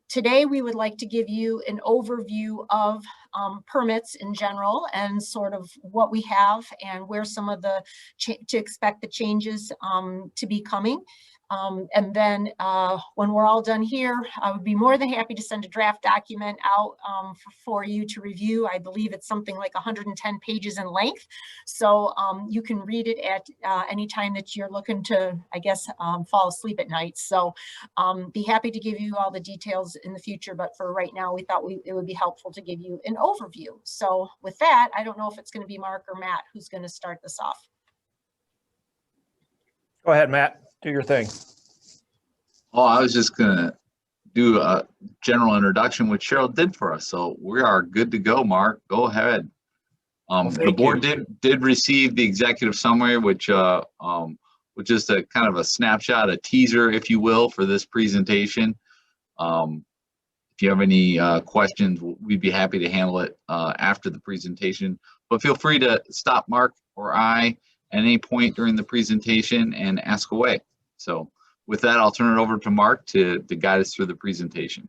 Today, we would like to give you an overview of permits in general and sort of what we have and where some of the to expect the changes to be coming. And then when we're all done here, I would be more than happy to send a draft document out for you to review. I believe it's something like 110 pages in length. So you can read it at any time that you're looking to, I guess, fall asleep at night. So be happy to give you all the details in the future. But for right now, we thought it would be helpful to give you an overview. So with that, I don't know if it's going to be Mark or Matt who's going to start this off. Go ahead, Matt. Do your thing. Oh, I was just gonna do a general introduction, which Cheryl did for us. So we are good to go, Mark. Go ahead. The board did receive the executive summary, which is a kind of a snapshot, a teaser, if you will, for this presentation. If you have any questions, we'd be happy to handle it after the presentation. But feel free to stop Mark or I at any point during the presentation and ask away. So with that, I'll turn it over to Mark to guide us through the presentation.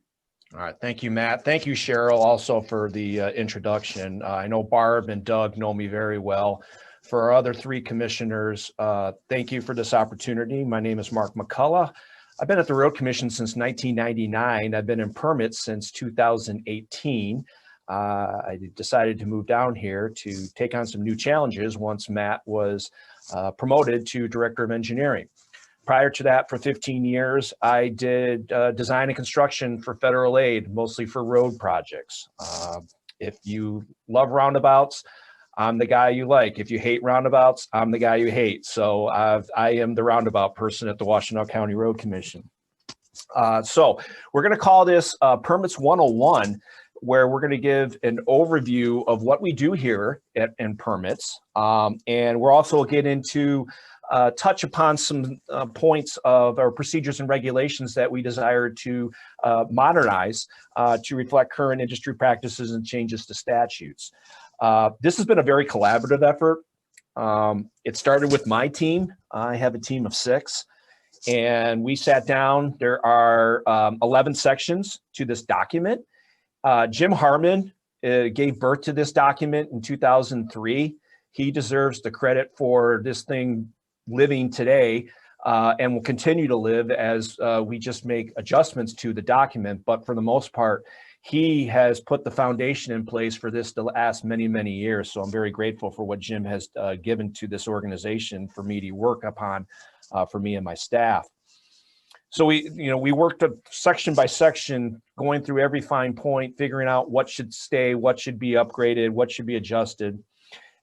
All right. Thank you, Matt. Thank you, Cheryl, also for the introduction. I know Barb and Doug know me very well. For our other three commissioners, thank you for this opportunity. My name is Mark McCullough. I've been at the Road Commission since 1999. I've been in permits since 2018. I decided to move down here to take on some new challenges once Matt was promoted to Director of Engineering. Prior to that, for 15 years, I did design and construction for federal aid, mostly for road projects. If you love roundabouts, I'm the guy you like. If you hate roundabouts, I'm the guy you hate. So I am the roundabout person at the Washtenaw County Road Commission. So we're going to call this Permits 101, where we're going to give an overview of what we do here in permits. And we're also get into touch upon some points of our procedures and regulations that we desire to modernize to reflect current industry practices and changes to statutes. This has been a very collaborative effort. It started with my team. I have a team of 6, and we sat down. There are 11 sections to this document. Jim Harmon gave birth to this document in 2003. He deserves the credit for this thing living today and will continue to live as we just make adjustments to the document. But for the most part, he has put the foundation in place for this to last many, many years. So I'm very grateful for what Jim has given to this organization for me to work upon for me and my staff. So we worked section by section, going through every fine point, figuring out what should stay, what should be upgraded, what should be adjusted.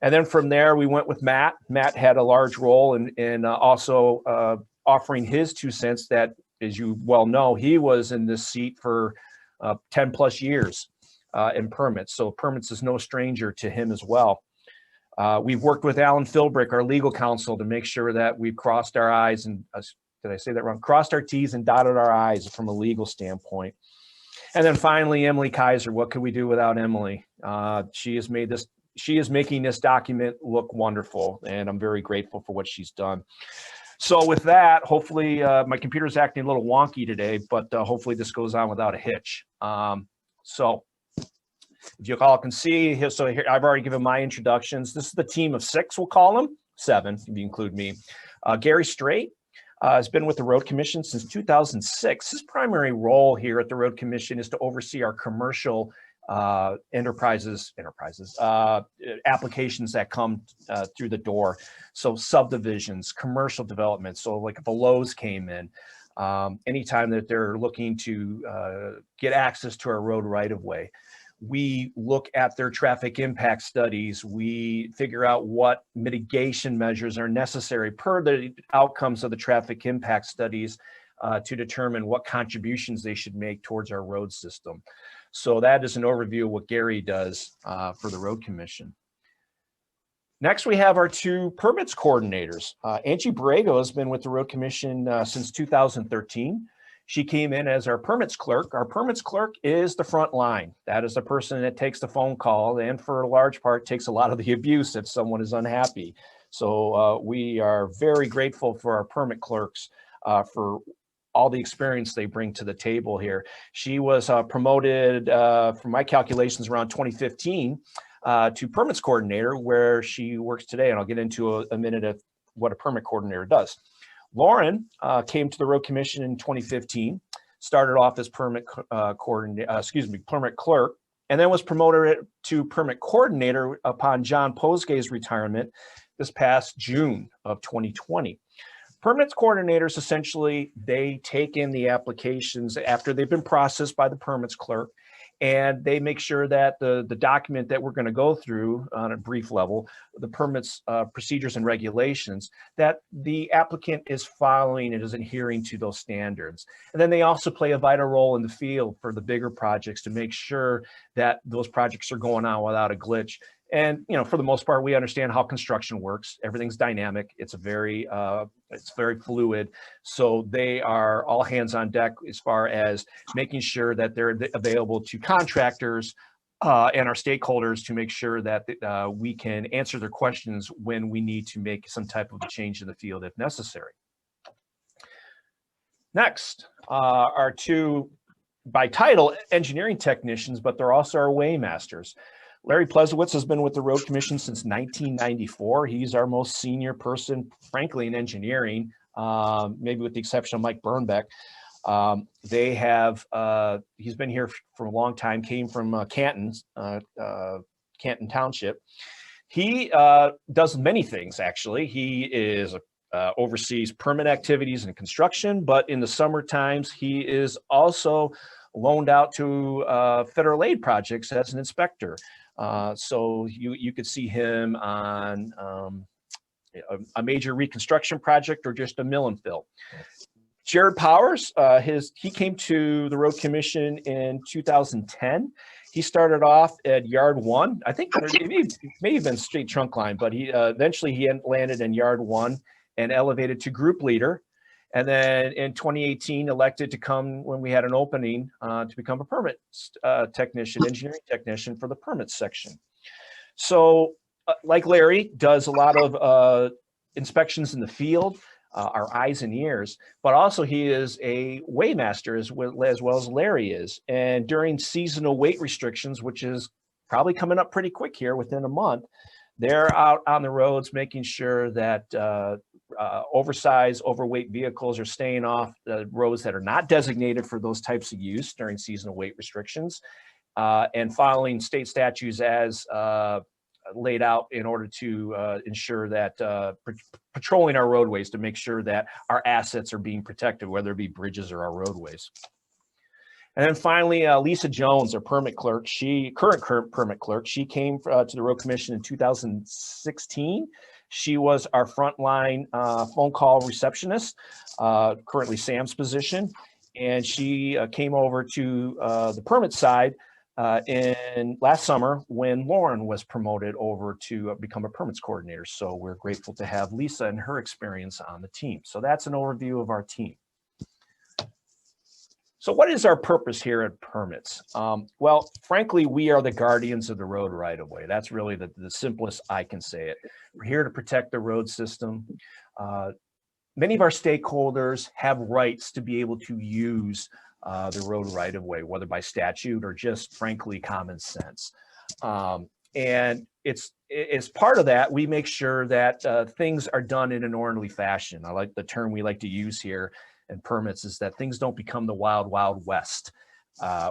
And then from there, we went with Matt. Matt had a large role in also offering his 2 cents that, as you well know, he was in this seat for 10 plus years in permits. So permits is no stranger to him as well. We've worked with Alan Philbrick, our legal counsel, to make sure that we've crossed our I's and did I say that wrong? Crossed our T's and dotted our I's from a legal standpoint. And then finally, Emily Kaiser. What could we do without Emily? She is making this document look wonderful, and I'm very grateful for what she's done. So with that, hopefully my computer's acting a little wonky today, but hopefully this goes on without a hitch. So if you all can see here, so here I've already given my introductions. This is the team of 6, we'll call them 7 if you include me. Gary Strait has been with the Road Commission since 2006. His primary role here at the Road Commission is to oversee our commercial applications that come through the door. So subdivisions, commercial development. So like if a Lowe's came in, anytime that they're looking to get access to our road right of way, we look at their traffic impact studies. We figure out what mitigation measures are necessary per the outcomes of the traffic impact studies to determine what contributions they should make towards our road system. So that is an overview of what Gary does for the Road Commission. Next, we have our 2 permits coordinators. Angie Borrego has been with the Road Commission since 2013. She came in as our permits clerk. Our permits clerk is the front line. That is the person that takes the phone call and for a large part takes a lot of the abuse if someone is unhappy. So we are very grateful for our permit clerks for all the experience they bring to the table here. She was promoted, from my calculations, around 2015 to permits coordinator, where she works today. And I'll get into a minute of what a permit coordinator does. Lauren came to the Road Commission in 2015, started off as permit permit clerk, and then was promoted to permit coordinator upon John Posgay's retirement this past June of 2020. Permits coordinators, essentially, they take in the applications after they've been processed by the permits clerk, and they make sure that the document that we're going to go through on a brief level, the permits procedures and regulations, that the applicant is following and is adhering to those standards. And then they also play a vital role in the field for the bigger projects to make sure that those projects are going on without a glitch. And, you know, for the most part, we understand how construction works. Everything's dynamic. It's very fluid. So they are all hands on deck as far as making sure that they're available to contractors and our stakeholders to make sure that we can answer their questions when we need to make some type of a change in the field if necessary. Next, our two, by title, engineering technicians, but they're also our waymasters. Larry Plesowitz has been with the Road Commission since 1994. He's our most senior person, frankly, in engineering, maybe with the exception of Mike Bernbeck. He's been here for a long time, came from Canton Township. He does many things, actually. He oversees permit activities and construction, but in the summer times, he is also loaned out to federal aid projects as an inspector. So you could see him on a major reconstruction project or just a mill and fill. Jared Powers, he came to the Road Commission in 2010. He started off at Yard 1. I think it may have been straight trunk line, but he eventually landed in Yard 1 and elevated to group leader. And then in 2018, elected to come when we had an opening to become a permit technician, engineering technician for the permits section. So like Larry, does a lot of inspections in the field, our eyes and ears, but also he is a weighmaster as well as Larry is. And during seasonal weight restrictions, which is probably coming up pretty quick here within a month, they're out on the roads making sure that oversized, overweight vehicles are staying off the roads that are not designated for those types of use during seasonal weight restrictions, and following state statutes as laid out in order to ensure that patrolling our roadways to make sure that our assets are being protected, whether it be bridges or our roadways. And then finally, Lisa Jones, our permit clerk, current permit clerk, she came to the Road Commission in 2016. She was our frontline phone call receptionist, currently Sam's position. And she came over to the permit side last summer when Lauren was promoted over to become a permits coordinator. So we're grateful to have Lisa and her experience on the team. So that's an overview of our team. So what is our purpose here at Permits? Well, frankly, we are the guardians of the road right of way. That's really the simplest I can say it. We're here to protect the road system. Many of our stakeholders have rights to be able to use the road right of way, whether by statute or just frankly common sense. And it's part of that, we make sure that things are done in an orderly fashion. I like the term we like to use here and permits is that things don't become the wild, wild west,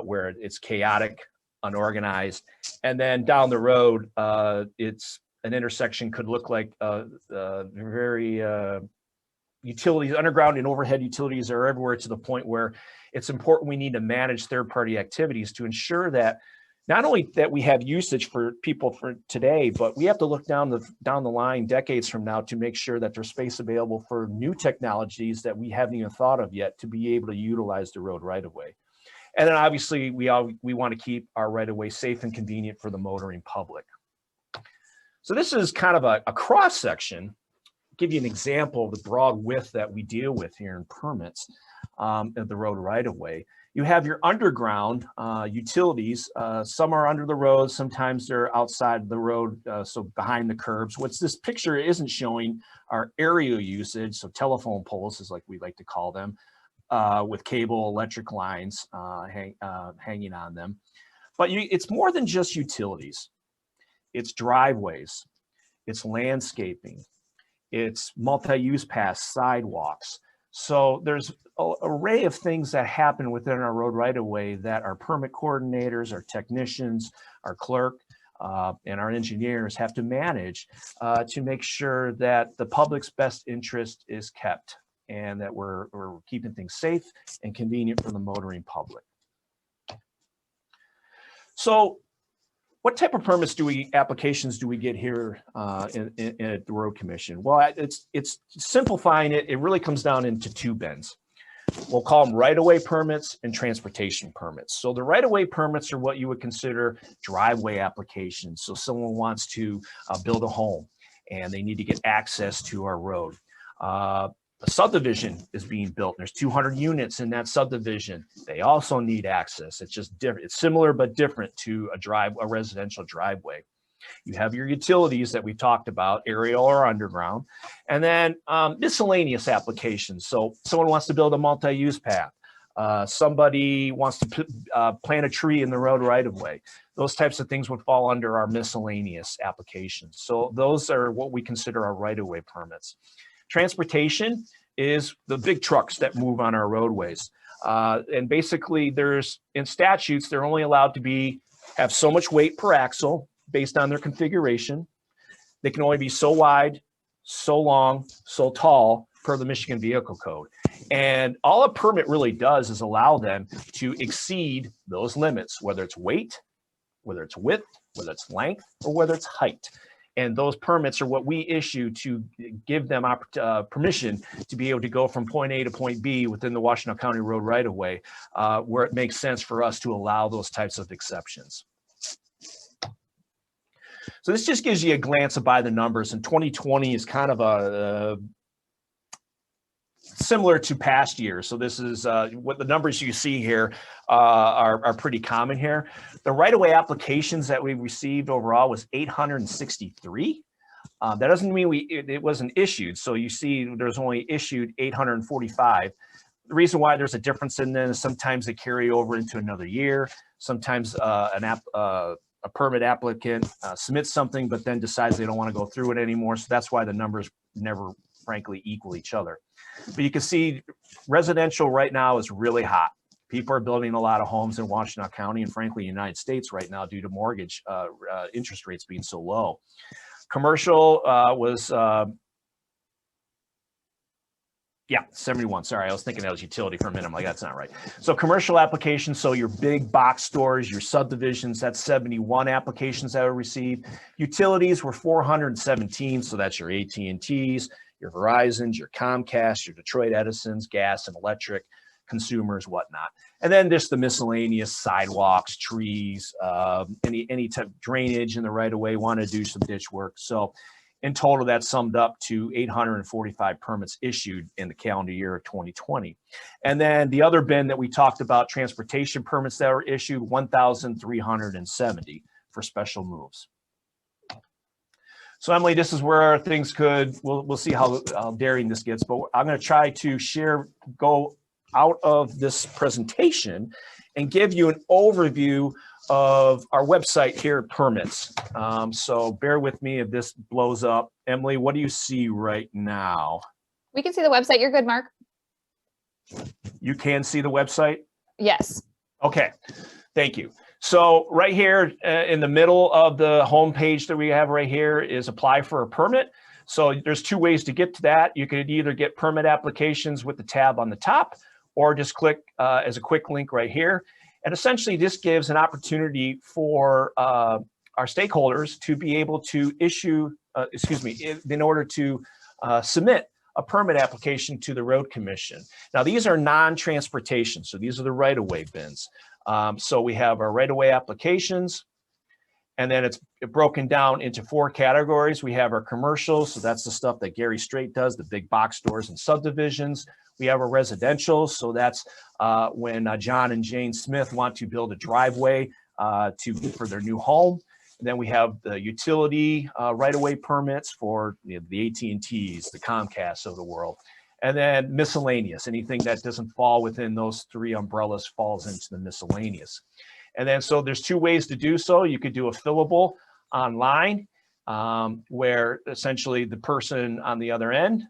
where it's chaotic, unorganized. And then down the road, it's an intersection could look like very utilities, underground and overhead utilities are everywhere to the point where it's important we need to manage third-party activities to ensure that not only that we have usage for people for today, but we have to look down the line decades from now to make sure that there's space available for new technologies that we haven't even thought of yet to be able to utilize the road right of way. And then obviously we want to keep our right of way safe and convenient for the motoring public. So this is kind of a cross section. Give you an example of the broad width that we deal with here in permits of the road right of way. You have your underground utilities. Some are under the road, sometimes they're outside the road, so behind the curbs. What this picture isn't showing are aerial usage, so telephone poles is like we like to call them, with cable electric lines hanging on them. But it's more than just utilities. It's driveways, it's landscaping, it's multi-use paths, sidewalks. So there's an array of things that happen within our road right-of-way that our permit coordinators, our technicians, our clerk, and our engineers have to manage to make sure that the public's best interest is kept and that we're keeping things safe and convenient for the motoring public. So what type of permits applications do we get here at the Road Commission? Well, it's simplifying it. It really comes down into two bins. We'll call them right-of-way permits and transportation permits. So the right-of-way permits are what you would consider driveway applications. So someone wants to build a home and they need to get access to our road. A subdivision is being built. There's 200 units in that subdivision. They also need access. It's just different. It's similar but different to a residential driveway. You have your utilities that we talked about, aerial or underground, and then miscellaneous applications. So someone wants to build a multi-use path. Somebody wants to plant a tree in the road right of way. Those types of things would fall under our miscellaneous applications. So those are what we consider our right of way permits. Transportation is the big trucks that move on our roadways. And basically in statutes, they're only allowed to have so much weight per axle based on their configuration. They can only be so wide, so long, so tall per the Michigan Vehicle Code. And all a permit really does is allow them to exceed those limits, whether it's weight, whether it's width, whether it's length, or whether it's height. And those permits are what we issue to give them permission to be able to go from point A to point B within the Washtenaw County Road right-of-way, where it makes sense for us to allow those types of exceptions. So this just gives you a glance by the numbers, and 2020 is kind of similar to past years. So this is what the numbers you see here are pretty common here. The right-of-way applications that we received overall was 863. That doesn't mean it wasn't issued. So you see there's only issued 845. The reason why there's a difference in them is sometimes they carry over into another year. Sometimes a permit applicant submits something, but then decides they don't want to go through it anymore. So that's why the numbers never, frankly, equal each other. But you can see residential right now is really hot. People are building a lot of homes in Washtenaw County and frankly, United States right now due to mortgage interest rates being so low. Commercial was, 71. Sorry, I was thinking that was utility for a minute. I'm like, that's not right. So commercial applications, so your big box stores, your subdivisions, that's 71 applications that were received. Utilities were 417, so that's your AT&Ts, your Verizons, your Comcast, your Detroit Edisons, gas and electric, consumers, whatnot. And then just the miscellaneous sidewalks, trees, any type of drainage in the right of way, want to do some ditch work. So in total, that summed up to 845 permits issued in the calendar year of 2020. And then the other bin that we talked about, transportation permits that were issued, 1,370 for special moves. So Emily, this is where things we'll see how daring this gets, but I'm going to try to go out of this presentation and give you an overview of our website here at Permits. So bear with me if this blows up. Emily, what do you see right now? We can see the website. You're good, Mark. You can see the website? Yes. Okay, thank you. So right here in the middle of the home page that we have right here is apply for a permit. So there's two ways to get to that. You could either get permit applications with the tab on the top or just click as a quick link right here. And essentially this gives an opportunity for our stakeholders to be able to issue, in order to submit a permit application to the Road Commission. Now these are non-transportation, so these are the right-of-way bins. So we have our right-of-way applications, and then it's broken down into 4 categories. We have our commercials, so that's the stuff that Gary Strait does, the big box stores and subdivisions. We have our residential, so that's when John and Jane Smith want to build a driveway for their new home. And then we have the utility right-of-way permits for the AT&Ts, the Comcasts of the world. And then miscellaneous, anything that doesn't fall within those 3 umbrellas falls into the miscellaneous. And then so there's 2 ways to do so. You could do a fillable online, where essentially the person on the other end,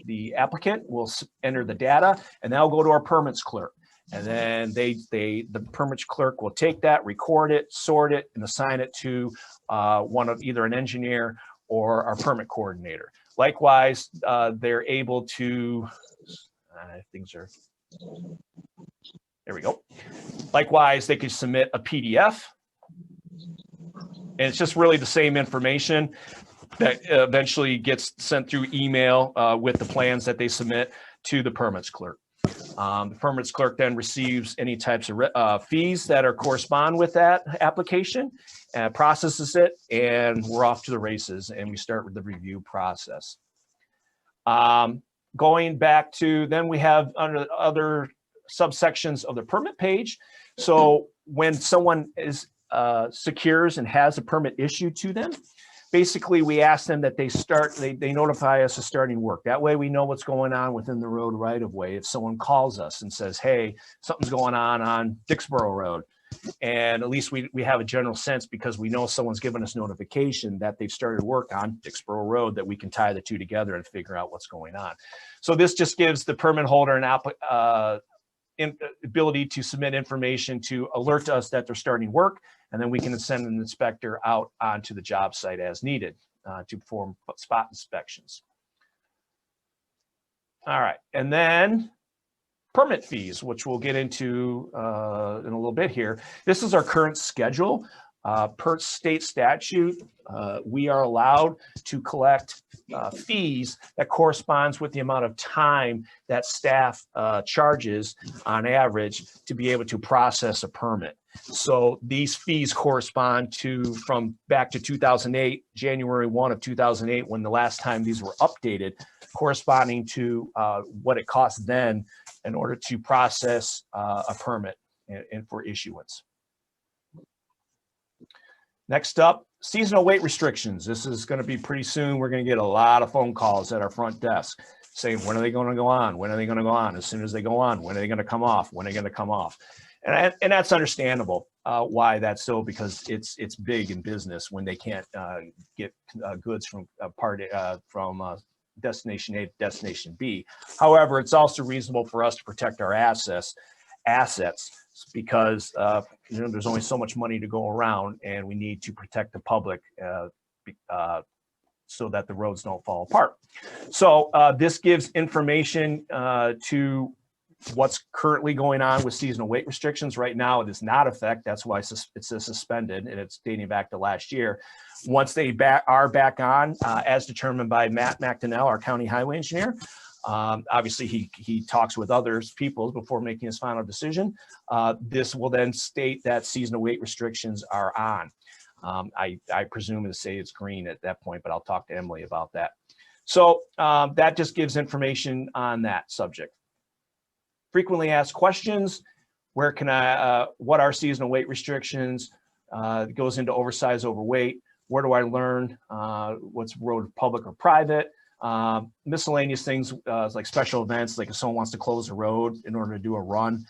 the applicant, will enter the data, and that'll go to our permits clerk. And then the permits clerk will take that, record it, sort it, and assign it to one of either an engineer or our permit coordinator. Likewise, they're able to, there we go. Likewise, they could submit a PDF. And it's just really the same information that eventually gets sent through email with the plans that they submit to the permits clerk. The permits clerk then receives any types of fees that are correspond with that application, processes it, and we're off to the races, and we start with the review process. Going back to, then we have under other subsections of the permit page. So when someone is secures and has a permit issued to them, basically we ask them that they notify us of starting work. That way we know what's going on within the road right of way. If someone calls us and says, hey, something's going on Dixboro Road, and at least we have a general sense, because we know someone's given us notification that they've started work on Dixboro Road, that we can tie the two together and figure out what's going on. So this just gives the permit holder an ability to submit information to alert us that they're starting work, and then we can send an inspector out onto the job site as needed to perform spot inspections. All right, and then permit fees, which we'll get into in a little bit here. This is our current schedule. Per state statute, we are allowed to collect fees that corresponds with the amount of time that staff charges on average to be able to process a permit. So these fees correspond to from back to 2008, January 1 of 2008, when the last time these were updated, corresponding to what it cost then in order to process a permit and for issuance. Next up, seasonal weight restrictions. This is going to be pretty soon. We're going to get a lot of phone calls at our front desk saying, when are they going to go on? When are they going to go on? As soon as they go on, when are they going to come off? When are they going to come off? And that's understandable why that's so, because it's big in business when they can't get goods from destination A to destination B. However, it's also reasonable for us to protect our assets because there's only so much money to go around, and we need to protect the public so that the roads don't fall apart. So this gives information to what's currently going on with seasonal weight restrictions. Right now, it is not effect. That's why it's suspended, and it's dating back to last year. Once they are back on, as determined by Matt McDonnell, our county highway engineer, obviously he talks with others people before making his final decision. This will then state that seasonal weight restrictions are on. I presume to say it's green at that point, but I'll talk to Emily about that. So that just gives information on that subject. Frequently asked questions: where can what are seasonal weight restrictions? It goes into oversized, overweight. Where do I learn what's road public or private? Miscellaneous things like special events, like if someone wants to close a road in order to do a run,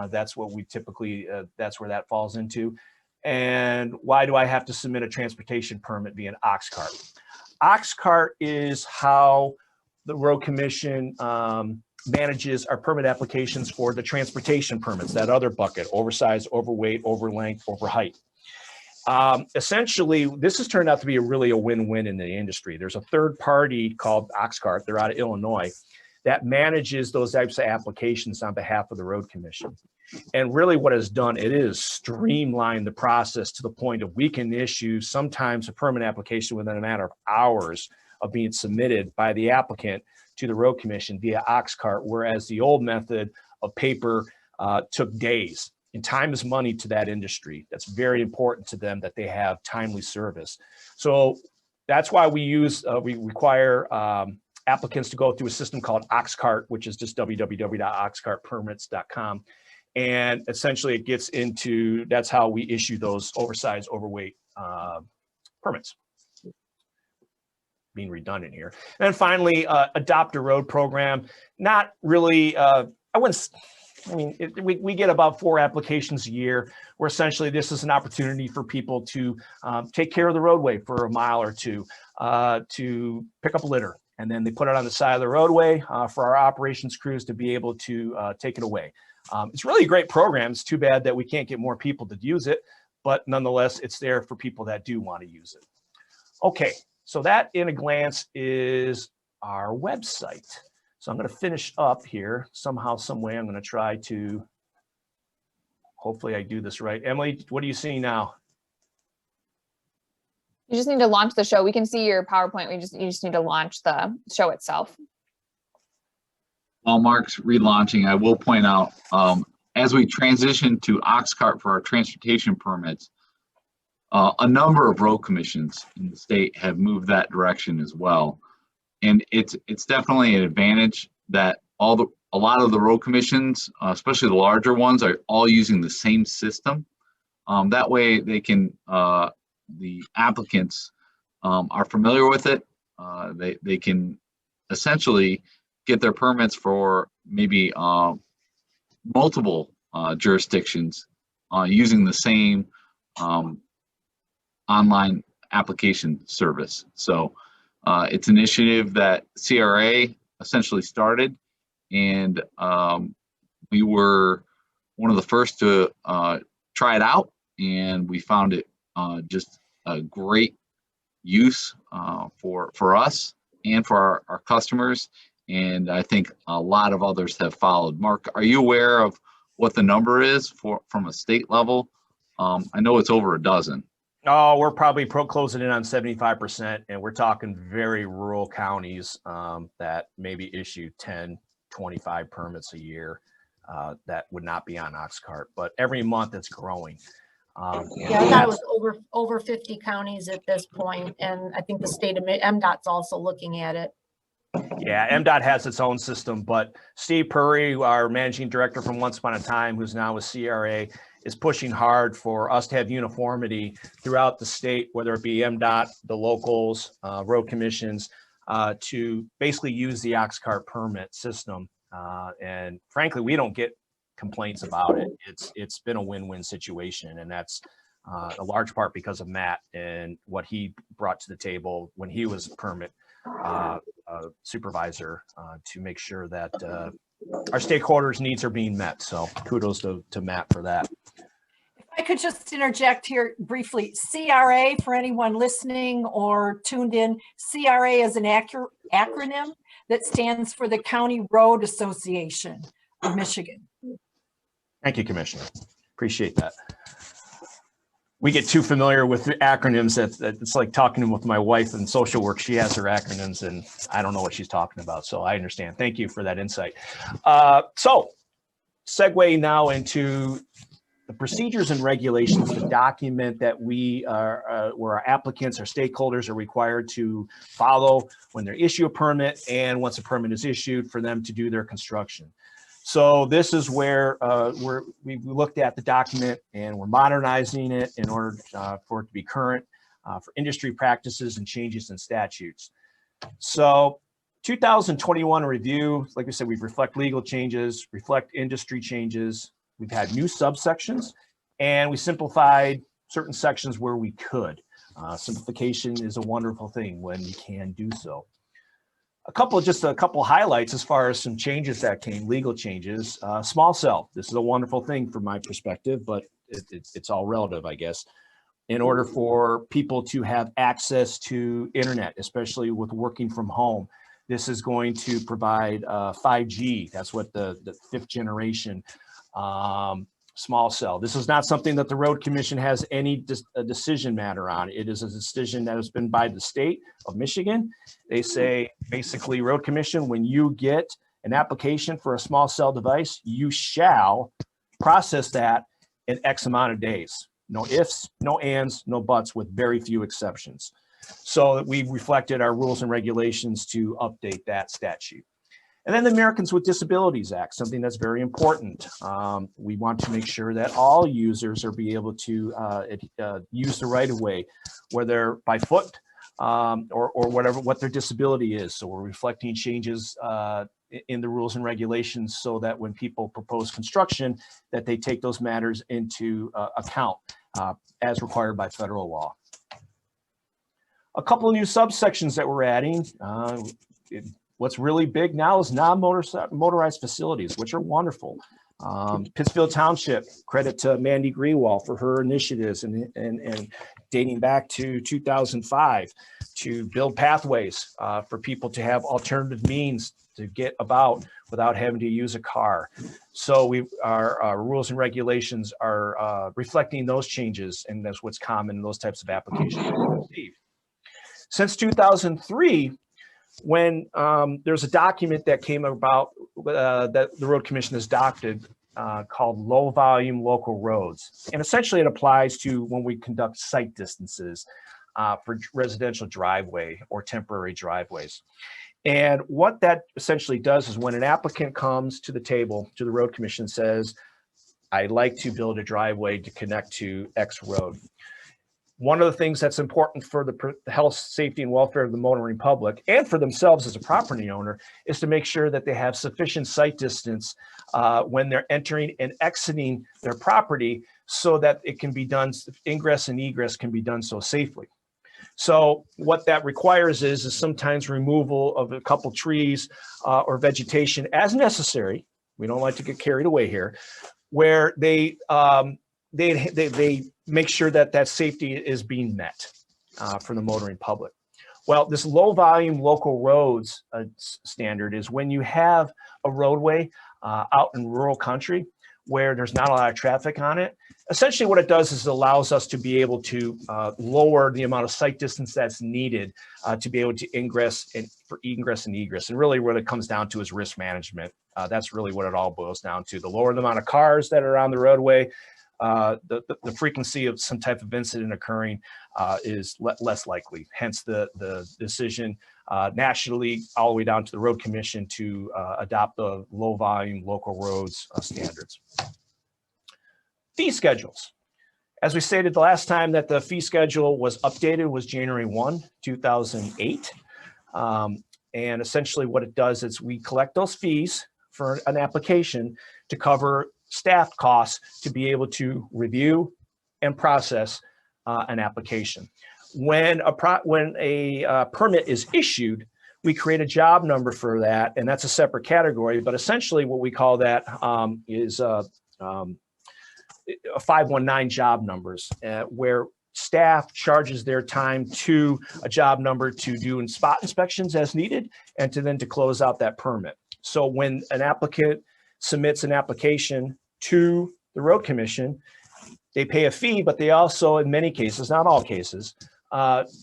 that's what we typically, that's where that falls into. And why do I have to submit a transportation permit via an ox cart? Ox cart is how the road commission manages our permit applications for the transportation permits, that other bucket: oversized, overweight, over length, over height. Essentially, this has turned out to be a win-win in the industry. There's a third party called Oxcart, they're out of Illinois, that manages those types of applications on behalf of the road commission. And really what it's done, it is streamlined the process to the point of we can issue sometimes a permit application within a matter of hours of being submitted by the applicant to the road commission via Oxcart, whereas the old method of paper took days. And time is money to that industry. That's very important to them, that they have timely service. So that's why we require applicants to go through a system called Oxcart, which is just www.oxcartpermits.com. And essentially it gets into, that's how we issue those oversized, overweight permits. Being redundant here. And then finally, adopt a road program. Not really, I mean, we get about 4 applications a year, where essentially this is an opportunity for people to take care of the roadway for a mile or two, to pick up litter. And then they put it on the side of the roadway for our operations crews to be able to take it away. It's really a great program. It's too bad that we can't get more people to use it, but nonetheless, it's there for people that do want to use it. Okay, so that in a glance is our website. So I'm going to finish up here somehow, some way. I'm going to try to, hopefully I do this right. Emily, what do you see now? You just need to launch the show. We can see your PowerPoint. You just need to launch the show itself. While Mark's relaunching, I will point out, as we transition to Oxcart for our transportation permits, a number of road commissions in the state have moved that direction as well. And it's definitely an advantage that a lot of the road commissions, especially the larger ones, are all using the same system. That way they can, the applicants are familiar with it. They can essentially get their permits for maybe multiple jurisdictions using the same online application service. So it's an initiative that CRA essentially started, and we were one of the first to try it out, and we found it just a great use for us and for our customers. And I think a lot of others have followed. Mark, are you aware of what the number is from a state level? I know it's over a dozen. Oh, we're probably closing in on 75%, and we're talking very rural counties that maybe issue 10, 25 permits a year that would not be on Oxcart, but every month it's growing. Yeah, I thought it was over 50 counties at this point, and I think the state of MDOT's also looking at it. Yeah, MDOT has its own system, but Steve Purry, our managing director from Once Upon a Time, who's now with CRA, is pushing hard for us to have uniformity throughout the state, whether it be MDOT, the locals, road commissions, to basically use the Oxcart permit system. And frankly, we don't get complaints about it. It's been a win-win situation, and that's a large part because of Matt and what he brought to the table when he was permit supervisor to make sure that our stakeholders' needs are being met. So kudos to Matt for that. If I could just interject here briefly, CRA, for anyone listening or tuned in, CRA is an acronym that stands for the County Road Association of Michigan. Thank you, Commissioner. Appreciate that. We get too familiar with the acronyms that it's like talking with my wife in social work. She has her acronyms and I don't know what she's talking about. So I understand. Thank you for that insight. So segue now into the procedures and regulations, the document that we are, where our applicants or stakeholders are required to follow when they issue a permit, and once a permit is issued for them to do their construction. So this is where we looked at the document and we're modernizing it in order for it to be current for industry practices and changes in statutes. So 2021 review, like I said, we reflect legal changes, reflect industry changes. We've had new subsections, and we simplified certain sections where we could. Simplification is a wonderful thing when you can do so. Just a couple highlights as far as some changes that came, legal changes. Small cell, this is a wonderful thing from my perspective, but it's all relative, I guess. In order for people to have access to internet, especially with working from home, this is going to provide 5G. That's what the 5th generation small cell. This is not something that the Road Commission has any decision matter on. It is a decision that has been by the state of Michigan. They say, basically, Road Commission, when you get an application for a small cell device, you shall process that in X amount of days. No ifs, no ands, no buts, with very few exceptions. So we reflected our rules and regulations to update that statute. And then the Americans with Disabilities Act, something that's very important. We want to make sure that all users are be able to use the right of way, whether by foot or whatever, what their disability is. So we're reflecting changes in the rules and regulations so that when people propose construction, that they take those matters into account as required by federal law. A couple of new subsections that we're adding. What's really big now is non-motorized facilities, which are wonderful. Pittsfield Township, credit to Mandy Greenwald for her initiatives and dating back to 2005 to build pathways for people to have alternative means to get about without having to use a car. So our rules and regulations are reflecting those changes, and that's what's common in those types of applications we receive. Since 2003, when there's a document that came about that the Road Commission has adopted called low volume local roads. And essentially it applies to when we conduct site distances for residential driveway or temporary driveways. And what that essentially does is when an applicant comes to the table, to the Road Commission, says, I'd like to build a driveway to connect to X road. One of the things that's important for the health, safety, and welfare of the motoring public and for themselves as a property owner is to make sure that they have sufficient site distance when they're entering and exiting their property so that it can be done, ingress and egress can be done so safely. So what that requires is sometimes removal of a couple trees or vegetation as necessary. We don't like to get carried away here, where they make sure that that safety is being met for the motoring public. Well, this low volume local roads standard is when you have a roadway out in rural country where there's not a lot of traffic on it. Essentially what it does is it allows us to be able to lower the amount of site distance that's needed to be able to ingress and egress. And really what it comes down to is risk management. That's really what it all boils down to. The lower the amount of cars that are on the roadway, the frequency of some type of incident occurring is less likely. Hence the decision nationally all the way down to the Road Commission to adopt the low volume local roads standards. Fee schedules. As we stated the last time that the fee schedule was updated was January 1, 2008. And essentially what it does is we collect those fees for an application to cover staff costs to be able to review and process an application. When a permit is issued, we create a job number for that, and that's a separate category. But essentially, what we call that is a 519 job numbers, where staff charges their time to a job number to do spot inspections as needed, and to close out that permit. So when an applicant submits an application to the Road Commission, they pay a fee, but they also, in many cases, not all cases,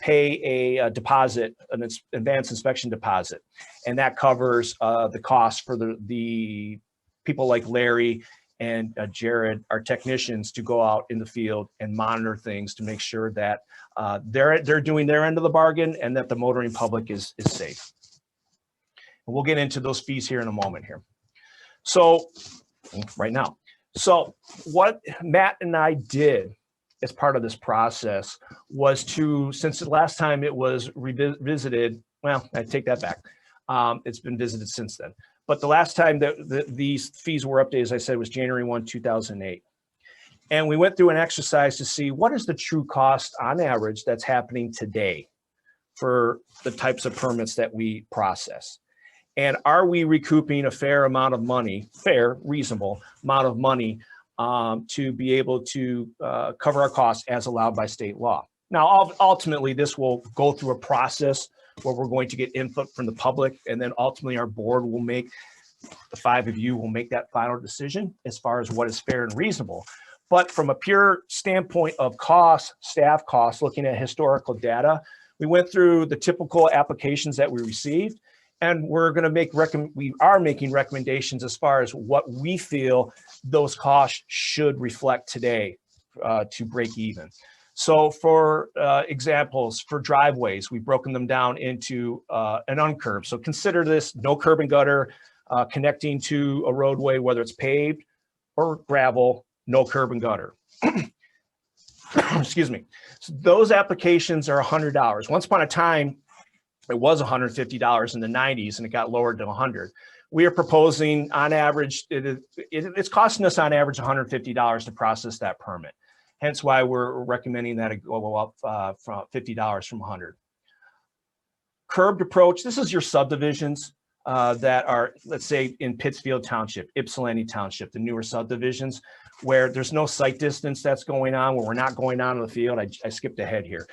pay a deposit, an advanced inspection deposit. And that covers the cost for the people like Larry and Jared, our technicians, to go out in the field and monitor things to make sure that they're doing their end of the bargain and that the motoring public is safe. And we'll get into those fees here in a moment here. So right now. So what Matt and I did as part of this process was to, since the last time it was revisited, well, I take that back. It's been visited since then. But the last time that these fees were updated, as I said, was January 1, 2008. And we went through an exercise to see what is the true cost on average that's happening today for the types of permits that we process. And are we recouping a fair amount of money, reasonable amount of money to be able to cover our costs as allowed by state law? Now, ultimately, this will go through a process where we're going to get input from the public, and then ultimately our board will make, the 5 of you will make that final decision as far as what is fair and reasonable. But from a pure standpoint of cost, staff costs, looking at historical data, we went through the typical applications that we received, and we're going to we are making recommendations as far as what we feel those costs should reflect today to break even. So for examples, for driveways, we've broken them down into an uncurbed. So consider this no curb and gutter connecting to a roadway, whether it's paved or gravel, no curb and gutter. Excuse me. So those applications are $100. Once upon a time, it was $150 in the 90s and it got lowered to $100. we are proposing on average, it's costing us on average $150 to process that permit. Hence why we're recommending that it go up from $50 from 100. Curbed approach, this is your subdivisions that are, let's say in Pittsfield Township, Ypsilanti Township, the newer subdivisions where there's no site distance that's going on, where we're not going out on the field. I skipped ahead here.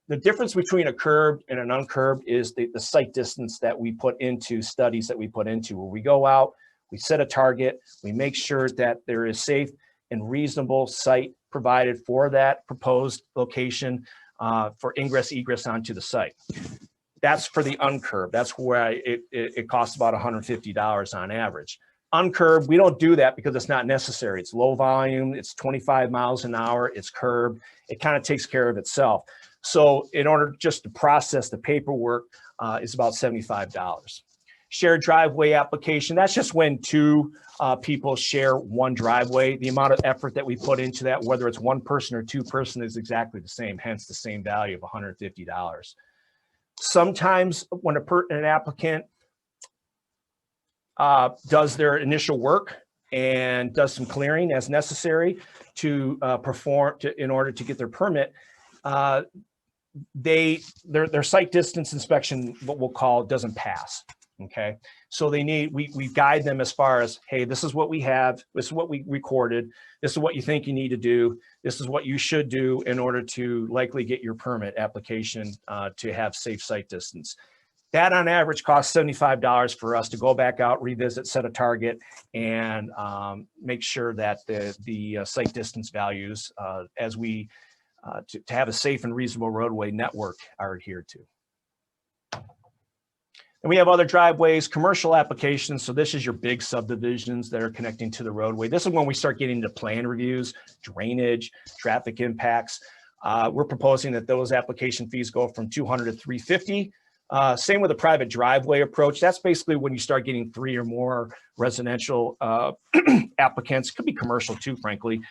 The difference between a curbed and an uncurbed is the site distance that we put into studies that we put into, where we go out, we set a target, we make sure that there is safe and reasonable site provided for that proposed location for ingress egress onto the site. That's for the uncurbed. That's where it costs about $150 on average. Uncurbed, we don't do that because it's not necessary. It's low volume, it's 25 miles an hour, it's curbed. It kind of takes care of itself. So in order just to process the paperwork is about $75. Shared driveway application, that's just when two people share one driveway. The amount of effort that we put into that, whether it's one person or two person, is exactly the same, hence the same value of $150. Sometimes when an applicant does their initial work and does some clearing as necessary to in order to get their permit, their site distance inspection, what we'll call, doesn't pass. Okay, so we guide them as far as, hey, this is what we have, this is what we recorded, this is what you think you need to do, this is what you should do in order to likely get your permit application to have safe site distance. That on average costs $75 for us to go back out, revisit, set a target, and make sure that the site distance values as we to have a safe and reasonable roadway network are adhered to. And we have other driveways, commercial applications. So this is your big subdivisions that are connecting to the roadway. This is when we start getting into plan reviews, drainage, traffic impacts. We're proposing that those application fees go from $200 to $350. Same with a private driveway approach. That's basically when you start getting 3 or more residential applicants, could be commercial too, frankly,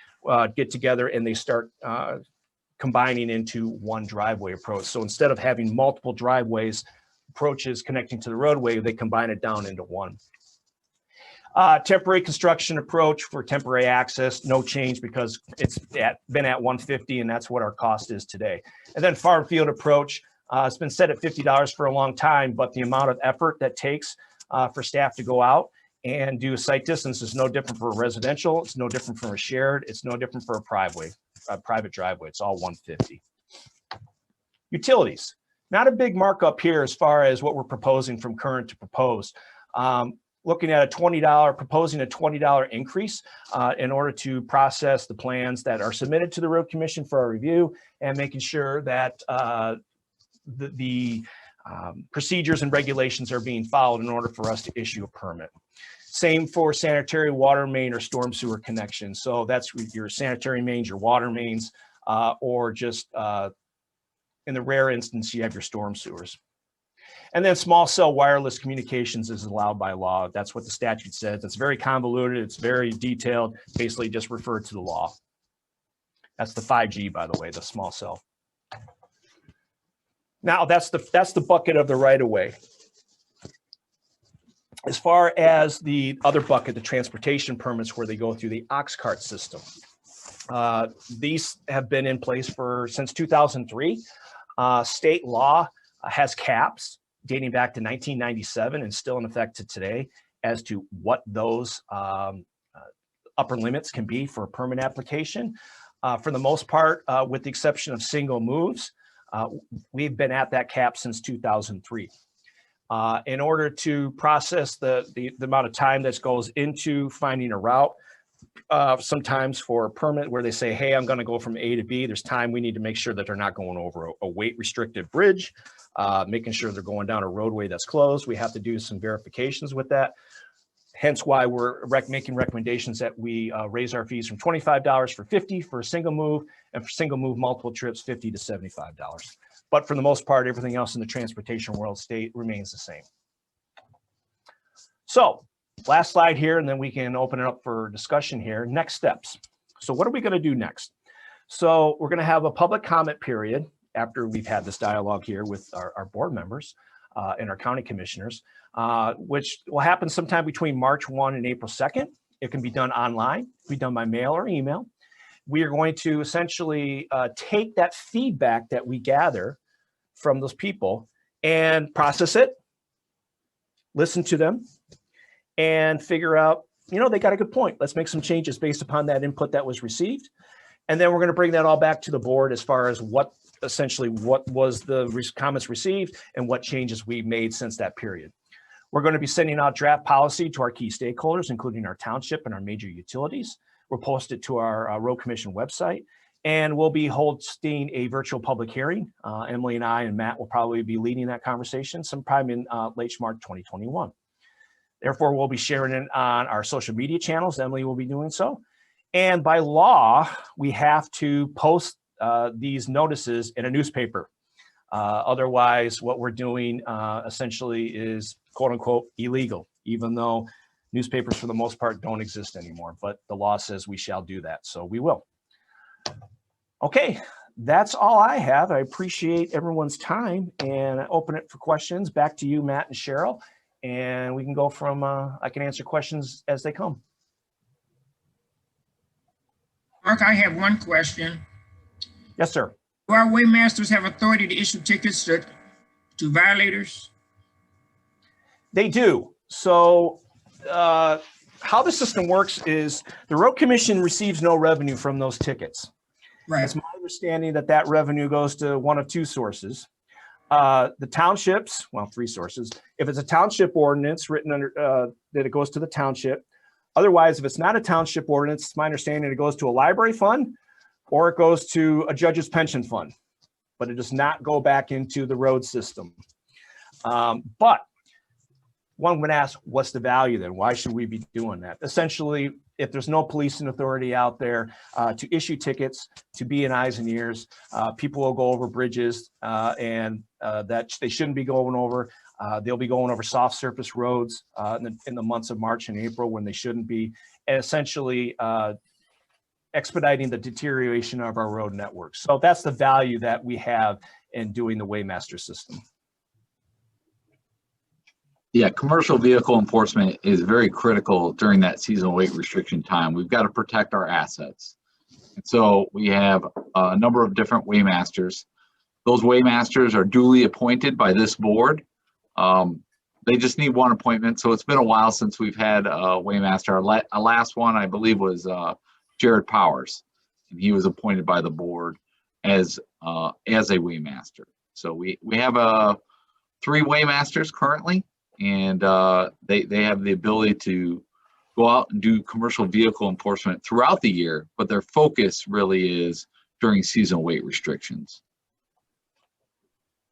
get together and they start combining into one driveway approach. So instead of having multiple driveways approaches connecting to the roadway, they combine it down into one. Temporary construction approach for temporary access, no change because it's been at $150 and that's what our cost is today. And then farm field approach, it's been set at $50 for a long time, but the amount of effort that takes for staff to go out and do a site distance is no different for a residential, it's no different for a shared, it's no different for a private driveway, it's all $150. Utilities. Not a big markup here as far as what we're proposing from current to proposed. Looking at proposing a $20 increase in order to process the plans that are submitted to the Road Commission for our review and making sure that the procedures and regulations are being followed in order for us to issue a permit. Same for sanitary, water main, or storm sewer connection. So that's your sanitary mains, your water mains, or just in the rare instance, you have your storm sewers. And then small cell wireless communications is allowed by law. That's what the statute says. It's very convoluted. It's very detailed. Basically just refer to the law. That's the 5G, by the way, the small cell. Now that's the bucket of the right of way. As far as the other bucket, the transportation permits where they go through the ox cart system. These have been in place since 2003. State law has caps dating back to 1997 and still in effect to today as to what those upper limits can be for a permit application. For the most part, with the exception of single moves, we've been at that cap since 2003. In order to process the amount of time that goes into finding a route, sometimes for a permit where they say, hey, I'm going to go from A to B, there's time we need to make sure that they're not going over a weight restricted bridge, making sure they're going down a roadway that's closed. We have to do some verifications with that. Hence why we're making recommendations that we raise our fees from $25 for $50 for a single move, and for single move multiple trips, $50 to $75. But for the most part, everything else in the transportation world remains the same. So last slide here, and then we can open it up for discussion here. Next steps. So what are we going to do next? So we're going to have a public comment period after we've had this dialogue here with our board members. and our county commissioners, which will happen sometime between March 1 and April 2nd. It can be done online, it can be done by mail or email. We are going to essentially take that feedback that we gather from those people and process it, listen to them, and figure out, you know, they got a good point. Let's make some changes based upon that input that was received. And then we're going to bring that all back to the board as far as what was the comments received and what changes we made since that period. We're going to be sending out draft policy to our key stakeholders, including our township and our major utilities. We'll post it to our road commission website, and we'll be hosting a virtual public hearing. Emily and I and Matt will probably be leading that conversation sometime in late March 2021. Therefore, we'll be sharing it on our social media channels. Emily will be doing so. And by law, we have to post these notices in a newspaper. Otherwise, what we're doing essentially is quote unquote illegal, even though newspapers for the most part don't exist anymore, but the law says we shall do that, so we will. Okay, that's all I have. I appreciate everyone's time and I open it for questions. Back to you, Matt and Cheryl, and we can go from, I can answer questions as they come. Mark, I have one question. Yes, sir. Do our waymasters have authority to issue tickets to violators? They do. So how the system works is the road commission receives no revenue from those tickets. Right. It's my understanding that that revenue goes to one of two sources. The townships, well, three sources. If it's a township ordinance written under, that it goes to the township. Otherwise, if it's not a township ordinance, it's my understanding it goes to a library fund or it goes to a judge's pension fund, but it does not go back into the road system. But one would ask, what's the value then? Why should we be doing that? Essentially, if there's no policing authority out there to issue tickets, to be in eyes and ears, people will go over bridges and that they shouldn't be going over. They'll be going over soft surface roads in the months of March and April when they shouldn't be, and essentially expediting the deterioration of our road network. So that's the value that we have in doing the Waymaster system. Yeah, commercial vehicle enforcement is very critical during that seasonal weight restriction time. We've got to protect our assets. And so we have a number of different waymasters. Those waymasters are duly appointed by this board. They just need one appointment. So it's been a while since we've had a waymaster. Our last one, I believe, was Jared Powers, and he was appointed by the board as a waymaster. So we have 3 waymasters currently. And they have the ability to go out and do commercial vehicle enforcement throughout the year, but their focus really is during seasonal weight restrictions.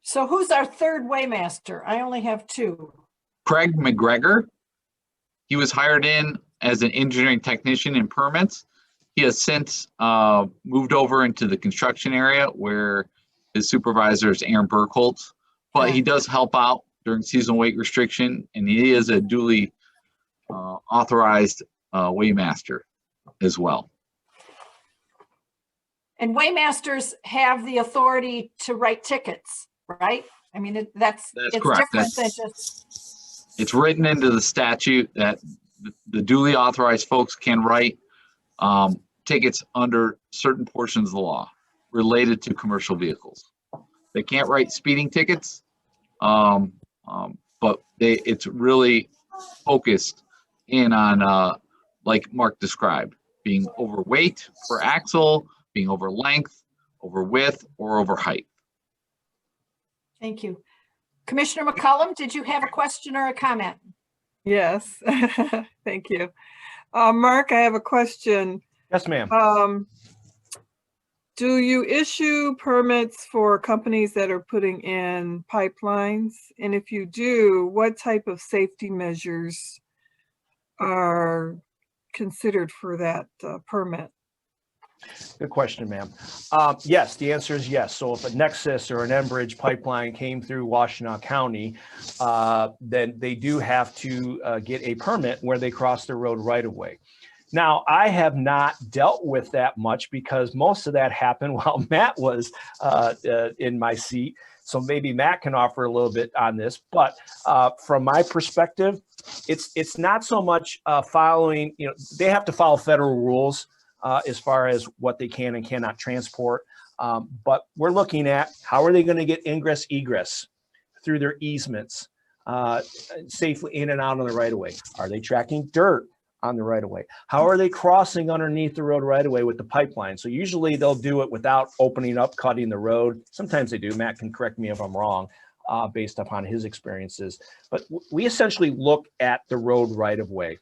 So who's our third waymaster? I only have 2. Craig McGregor, he was hired in as an engineering technician in permits. He has since moved over into the construction area where his supervisor is Aaron Burkholtz, but he does help out during seasonal weight restriction, and he is a duly authorized waymaster as well. And waymasters have the authority to write tickets, right? I mean, it's correct. Different than just... It's written into the statute that the duly authorized folks can write tickets under certain portions of the law related to commercial vehicles. They can't write speeding tickets. But it's really focused in on, like Mark described, being overweight for axle, being over length, over width, or over height. Thank you. Commissioner McCollum, did you have a question or a comment? Yes, thank you. Mark, I have a question. Yes, ma'am. Do you issue permits for companies that are putting in pipelines? And if you do, what type of safety measures are considered for that permit? Good question, ma'am. Yes, the answer is yes. So if a Nexus or an Enbridge pipeline came through Washtenaw County, then they do have to get a permit where they cross the road right away. Now, I have not dealt with that much because most of that happened while Matt was in my seat. So maybe Matt can offer a little bit on this, but from my perspective, it's not so much following, they have to follow federal rules as far as what they can and cannot transport. But we're looking at how are they going to get ingress egress through their easements safely in and out on the right of way? Are they tracking dirt on the right of way? How are they crossing underneath the road right of way with the pipeline? So usually they'll do it without opening up, cutting the road. Sometimes they do. Matt can correct me if I'm wrong based upon his experiences. But we essentially look at the road right of way.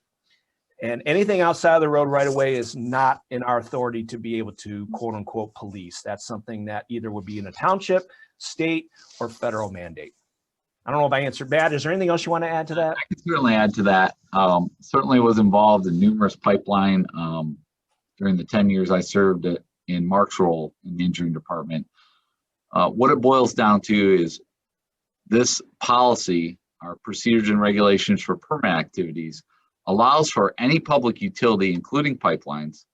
And anything outside of the road right of way is not in our authority to be able to quote unquote police. That's something that either would be in a township, state, or federal mandate. I don't know if I answered that. Is there anything else you want to add to that? I can certainly add to that. Certainly was involved in numerous pipeline during the 10 years I served in Mark's role in the engineering department. What it boils down to is this policy, our procedures and regulations for permit activities, allows for any public utility, including pipelines,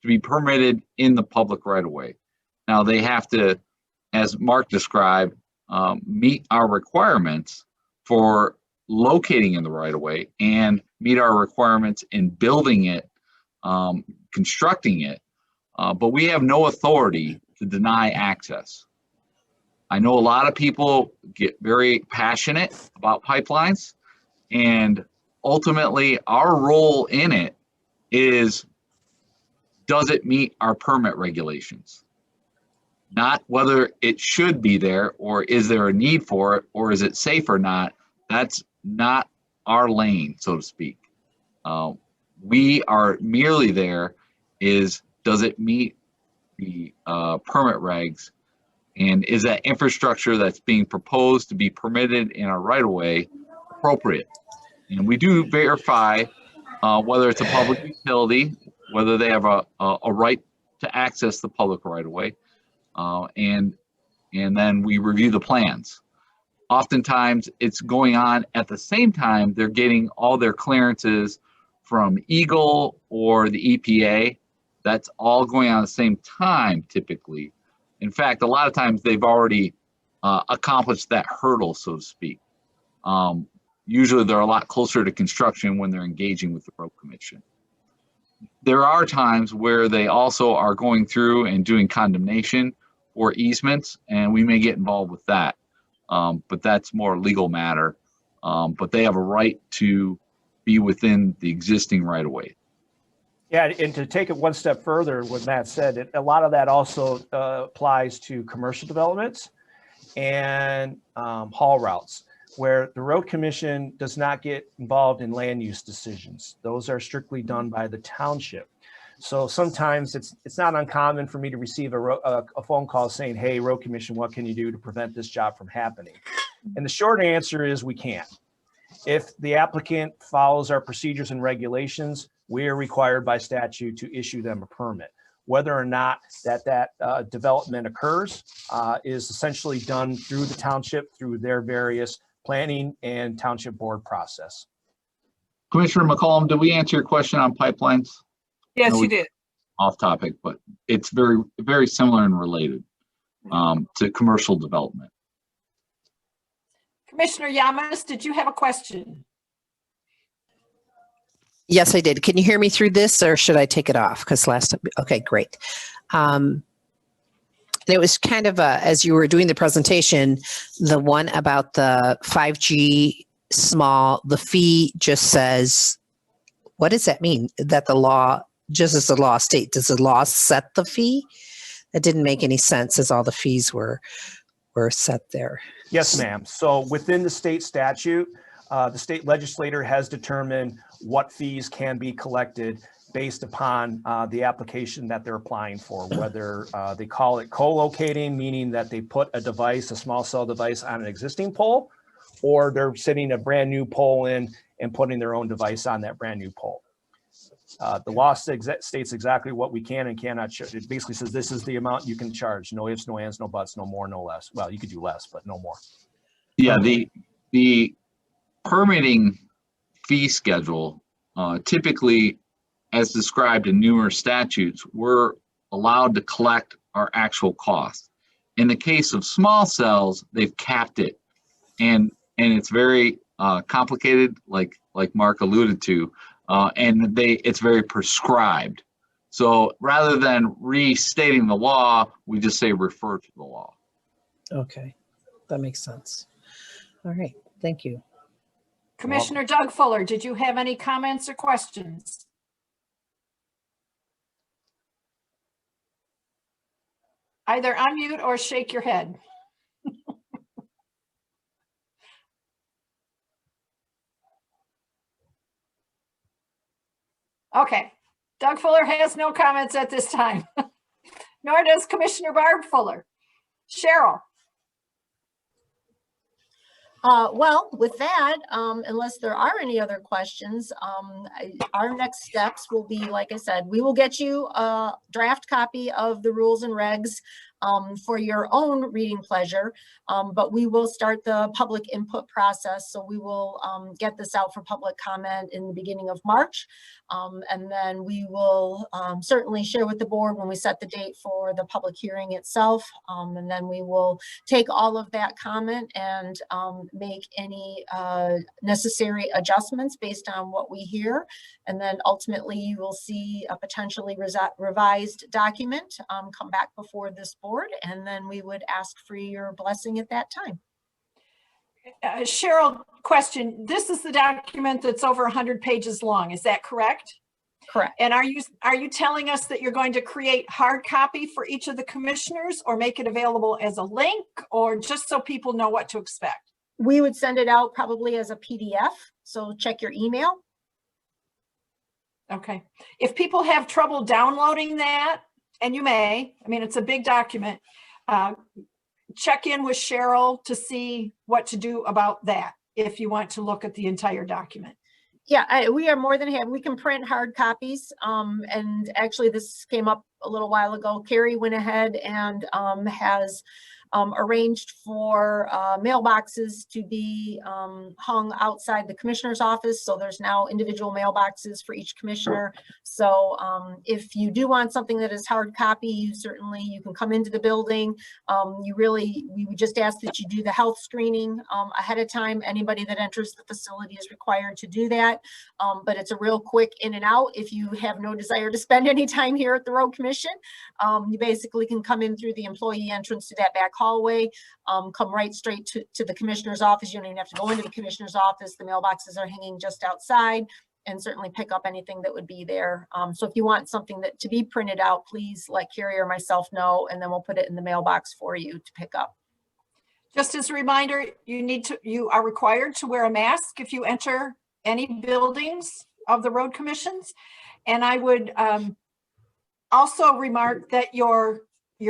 to be permitted in the public right-of-way. Now they have to, as Mark described, meet our requirements for locating in the right-of-way and meet our requirements in building it, constructing it, but we have no authority to deny access. I know a lot of people get very passionate about pipelines, and ultimately our role in it is, does it meet our permit regulations? Not whether it should be there or is there a need for it or is it safe or not. That's not our lane, so to speak. We are merely there is, does it meet the permit regs, and is that infrastructure that's being proposed to be permitted in our right-of-way appropriate? And we do verify whether it's a public utility, whether they have a right to access the public right-of-way, and then we review the plans. Oftentimes it's going on at the same time they're getting all their clearances from Eagle or the EPA. That's all going on at the same time typically. In fact, a lot of times they've already accomplished that hurdle, so to speak. Usually they're a lot closer to construction when they're engaging with the road commission. There are times where they also are going through and doing condemnation or easements, and we may get involved with that. But that's more a legal matter. But they have a right to be within the existing right-of-way. Yeah, and to take it one step further, what Matt said, a lot of that also applies to commercial developments and haul routes, where the road commission does not get involved in land use decisions. Those are strictly done by the township. So sometimes it's not uncommon for me to receive a phone call saying, hey, road commission, what can you do to prevent this job from happening? And the short answer is we can't. If the applicant follows our procedures and regulations, we are required by statute to issue them a permit. Whether or not that development occurs is essentially done through the township, through their various planning and township board process. Commissioner McCollum, did we answer your question on pipelines? Yes, you did. Off topic, but it's very, very similar and related to commercial development. Commissioner Yamas, did you have a question? Yes, I did. Can you hear me through this, or should I take it off? Because last time, okay, great. It was kind of as you were doing the presentation, the one about the 5G small, the fee just says, what does that mean? That the law, just as the law states, does the law set the fee? It didn't make any sense as all the fees were set there. Yes, ma'am. So within the state statute, the state legislator has determined what fees can be collected based upon the application that they're applying for, whether they call it co-locating, meaning that they put a device, a small cell device on an existing pole, or they're sitting a brand new pole in and putting their own device on that brand new pole. The law states exactly what we can and cannot charge. It basically says this is the amount you can charge. No ifs, no ands, no buts, no more, no less. Well, you could do less, but no more. Yeah, the permitting fee schedule, typically, as described in numerous statutes, we're allowed to collect our actual cost. In the case of small cells, they've capped it, and it's very complicated, like Mark alluded to, and it's very prescribed. So rather than restating the law, we just say refer to the law. Okay, that makes sense. All right, thank you. Commissioner Doug Fuller, did you have any comments or questions? Either unmute or shake your head. Okay, Doug Fuller has no comments at this time, nor does Commissioner Barb Fuller. Cheryl. Well, with that, unless there are any other questions, our next steps will be, like I said, we will get you a draft copy of the rules and regs for your own reading pleasure, but we will start the public input process. So we will get this out for public comment in the beginning of March. And then we will certainly share with the board when we set the date for the public hearing itself. And then we will take all of that comment and make any necessary adjustments based on what we hear. And then ultimately you will see a potentially revised document come back before this board. And then we would ask for your blessing at that time. Cheryl, question. This is the document that's over 100 pages long. Is that correct? Correct. And are you telling us that you're going to create hard copy for each of the commissioners, or make it available as a link, or just so people know what to expect? We would send it out probably as a PDF. So check your email. Okay. If people have trouble downloading that, and you may, I mean, it's a big document, check in with Cheryl to see what to do about that if you want to look at the entire document. Yeah, we are more than happy. We can print hard copies. And actually this came up a little while ago. Carrie went ahead and has arranged for mailboxes to be hung outside the commissioner's office. So there's now individual mailboxes for each commissioner. So if you do want something that is hard copy, you can come into the building. We would just ask that you do the health screening ahead of time. Anybody that enters the facility is required to do that. But it's a real quick in and out. If you have no desire to spend any time here at the Road Commission, you basically can come in through the employee entrance to that back hallway, come right straight to the commissioner's office. You don't even have to go into the commissioner's office. The mailboxes are hanging just outside, and certainly pick up anything that would be there. So if you want something to be printed out, please let Carrie or myself know, and then we'll put it in the mailbox for you to pick up. Just as a reminder, you are required to wear a mask if you enter any buildings of the road commissions. And I would also remark that your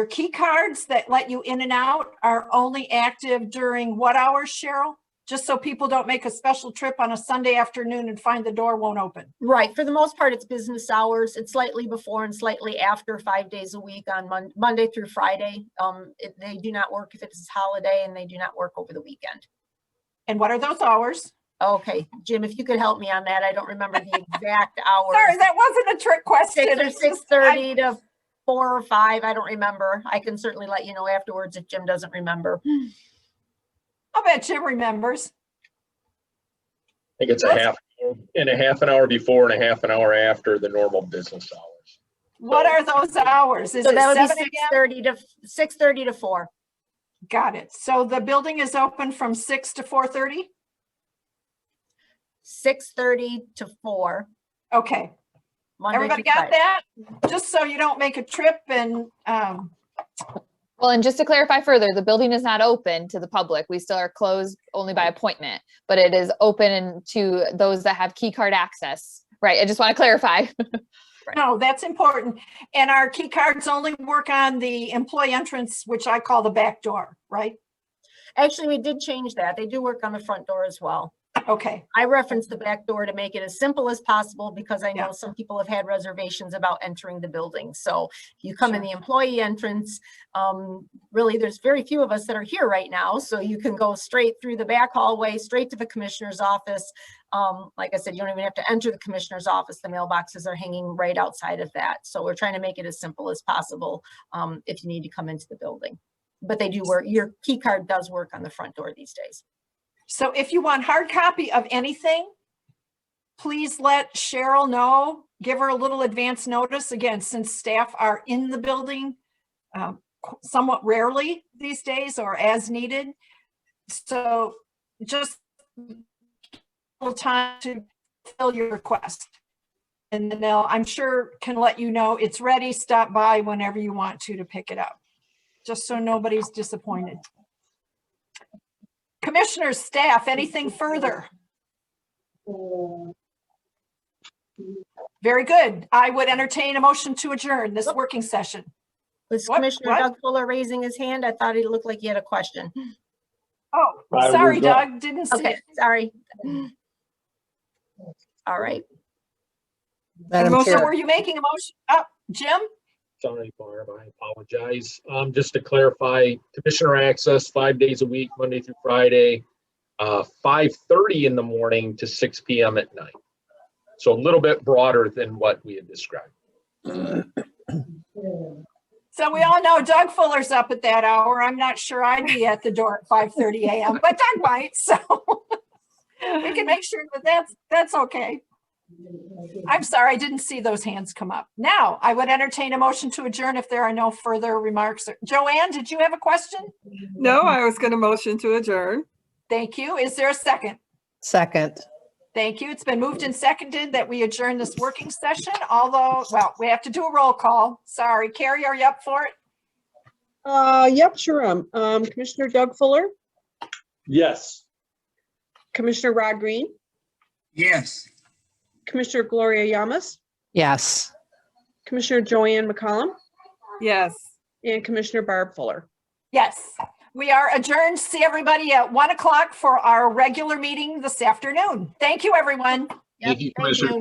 key cards that let you in and out are only active during what hours, Cheryl? Just so people don't make a special trip on a Sunday afternoon and find the door won't open. Right. For the most part, it's business hours. It's slightly before and slightly after 5 days a week on Monday through Friday. They do not work if it's a holiday, and they do not work over the weekend. And what are those hours? Okay, Jim, if you could help me on that. I don't remember the exact hours. Sorry, that wasn't a trick question. 6:30 to 4 or 5. I don't remember. I can certainly let you know afterwards if Jim doesn't remember. I'll bet Jim remembers. I think it's a half an hour before and a half an hour after the normal business hours. What are those hours? Is so it that would 7 be 6:30 to 4. Got it. So the building is open from 6 to 4:30? 6:30 to 4. Okay. Monday Everybody through got Friday. that? Just so you don't make a trip and Well, and just to clarify further, the building is not open to the public. We still are closed only by appointment, but it is open to those that have key card access. Right. I just want to clarify. No, that's important. And our key cards only work on the employee entrance, which I call the back door, right? Actually, we did change that. They do work on the front door as well. Okay. I referenced the back door to make it as simple as possible because I know some people have had reservations about entering the building. So if you come in the employee entrance, really there's very few of us that are here right now. So you can go straight through the back hallway, straight to the commissioner's office. Like I said, you don't even have to enter the commissioner's office. The mailboxes are hanging right outside of that. So we're trying to make it as simple as possible if you need to come into the building. but they do work. Your key card does work on the front door these days. So if you want hard copy of anything, please let Cheryl know, give her a little advance notice. Again, since staff are in the building somewhat rarely these days or as needed. So just a little time to fill your request. And then they'll, I'm sure, can let you know it's ready. Stop by whenever you want to pick it up, just so nobody's disappointed. Commissioners, staff, anything further? Very good. I would entertain a motion to adjourn this working session. Was What? Commissioner Doug Fuller raising his hand? I thought he looked like he had a question. Oh, I sorry, was up. Doug, didn't see Okay, it. sorry. All right. Madam So Chair, were you making a motion? Oh, Jim? Sorry, Barb, I apologize. Just to clarify, Commissioner access 5 days a week, Monday through Friday, 5:30 in the morning to 6 p.m. at night. So a little bit broader than what we had described. So we all know Doug Fuller's up at that hour. I'm not sure I'd be at the door at 5:30 a.m., but Doug might, so we can make sure that that's okay. I'm sorry, I didn't see those hands come up. Now, I would entertain a motion to adjourn if there are no further remarks. Joanne, did you have a question? No, I was going to motion to adjourn. Thank you. Is there a second? second. Thank you. It's been moved and seconded that we adjourn this working session, although, well, we have to do a roll call. Sorry. Carrie, are you up for it? Yep, sure. Commissioner Doug Fuller, Yes. Commissioner Rod Green, Yes. Commissioner Gloria Yamas, Yes. Commissioner Joanne McCollum, Yes. and Commissioner Barb Fuller. Yes. We are adjourned. See everybody at 1 o'clock for our regular meeting this afternoon. Thank you, everyone. Thank you, Commissioner.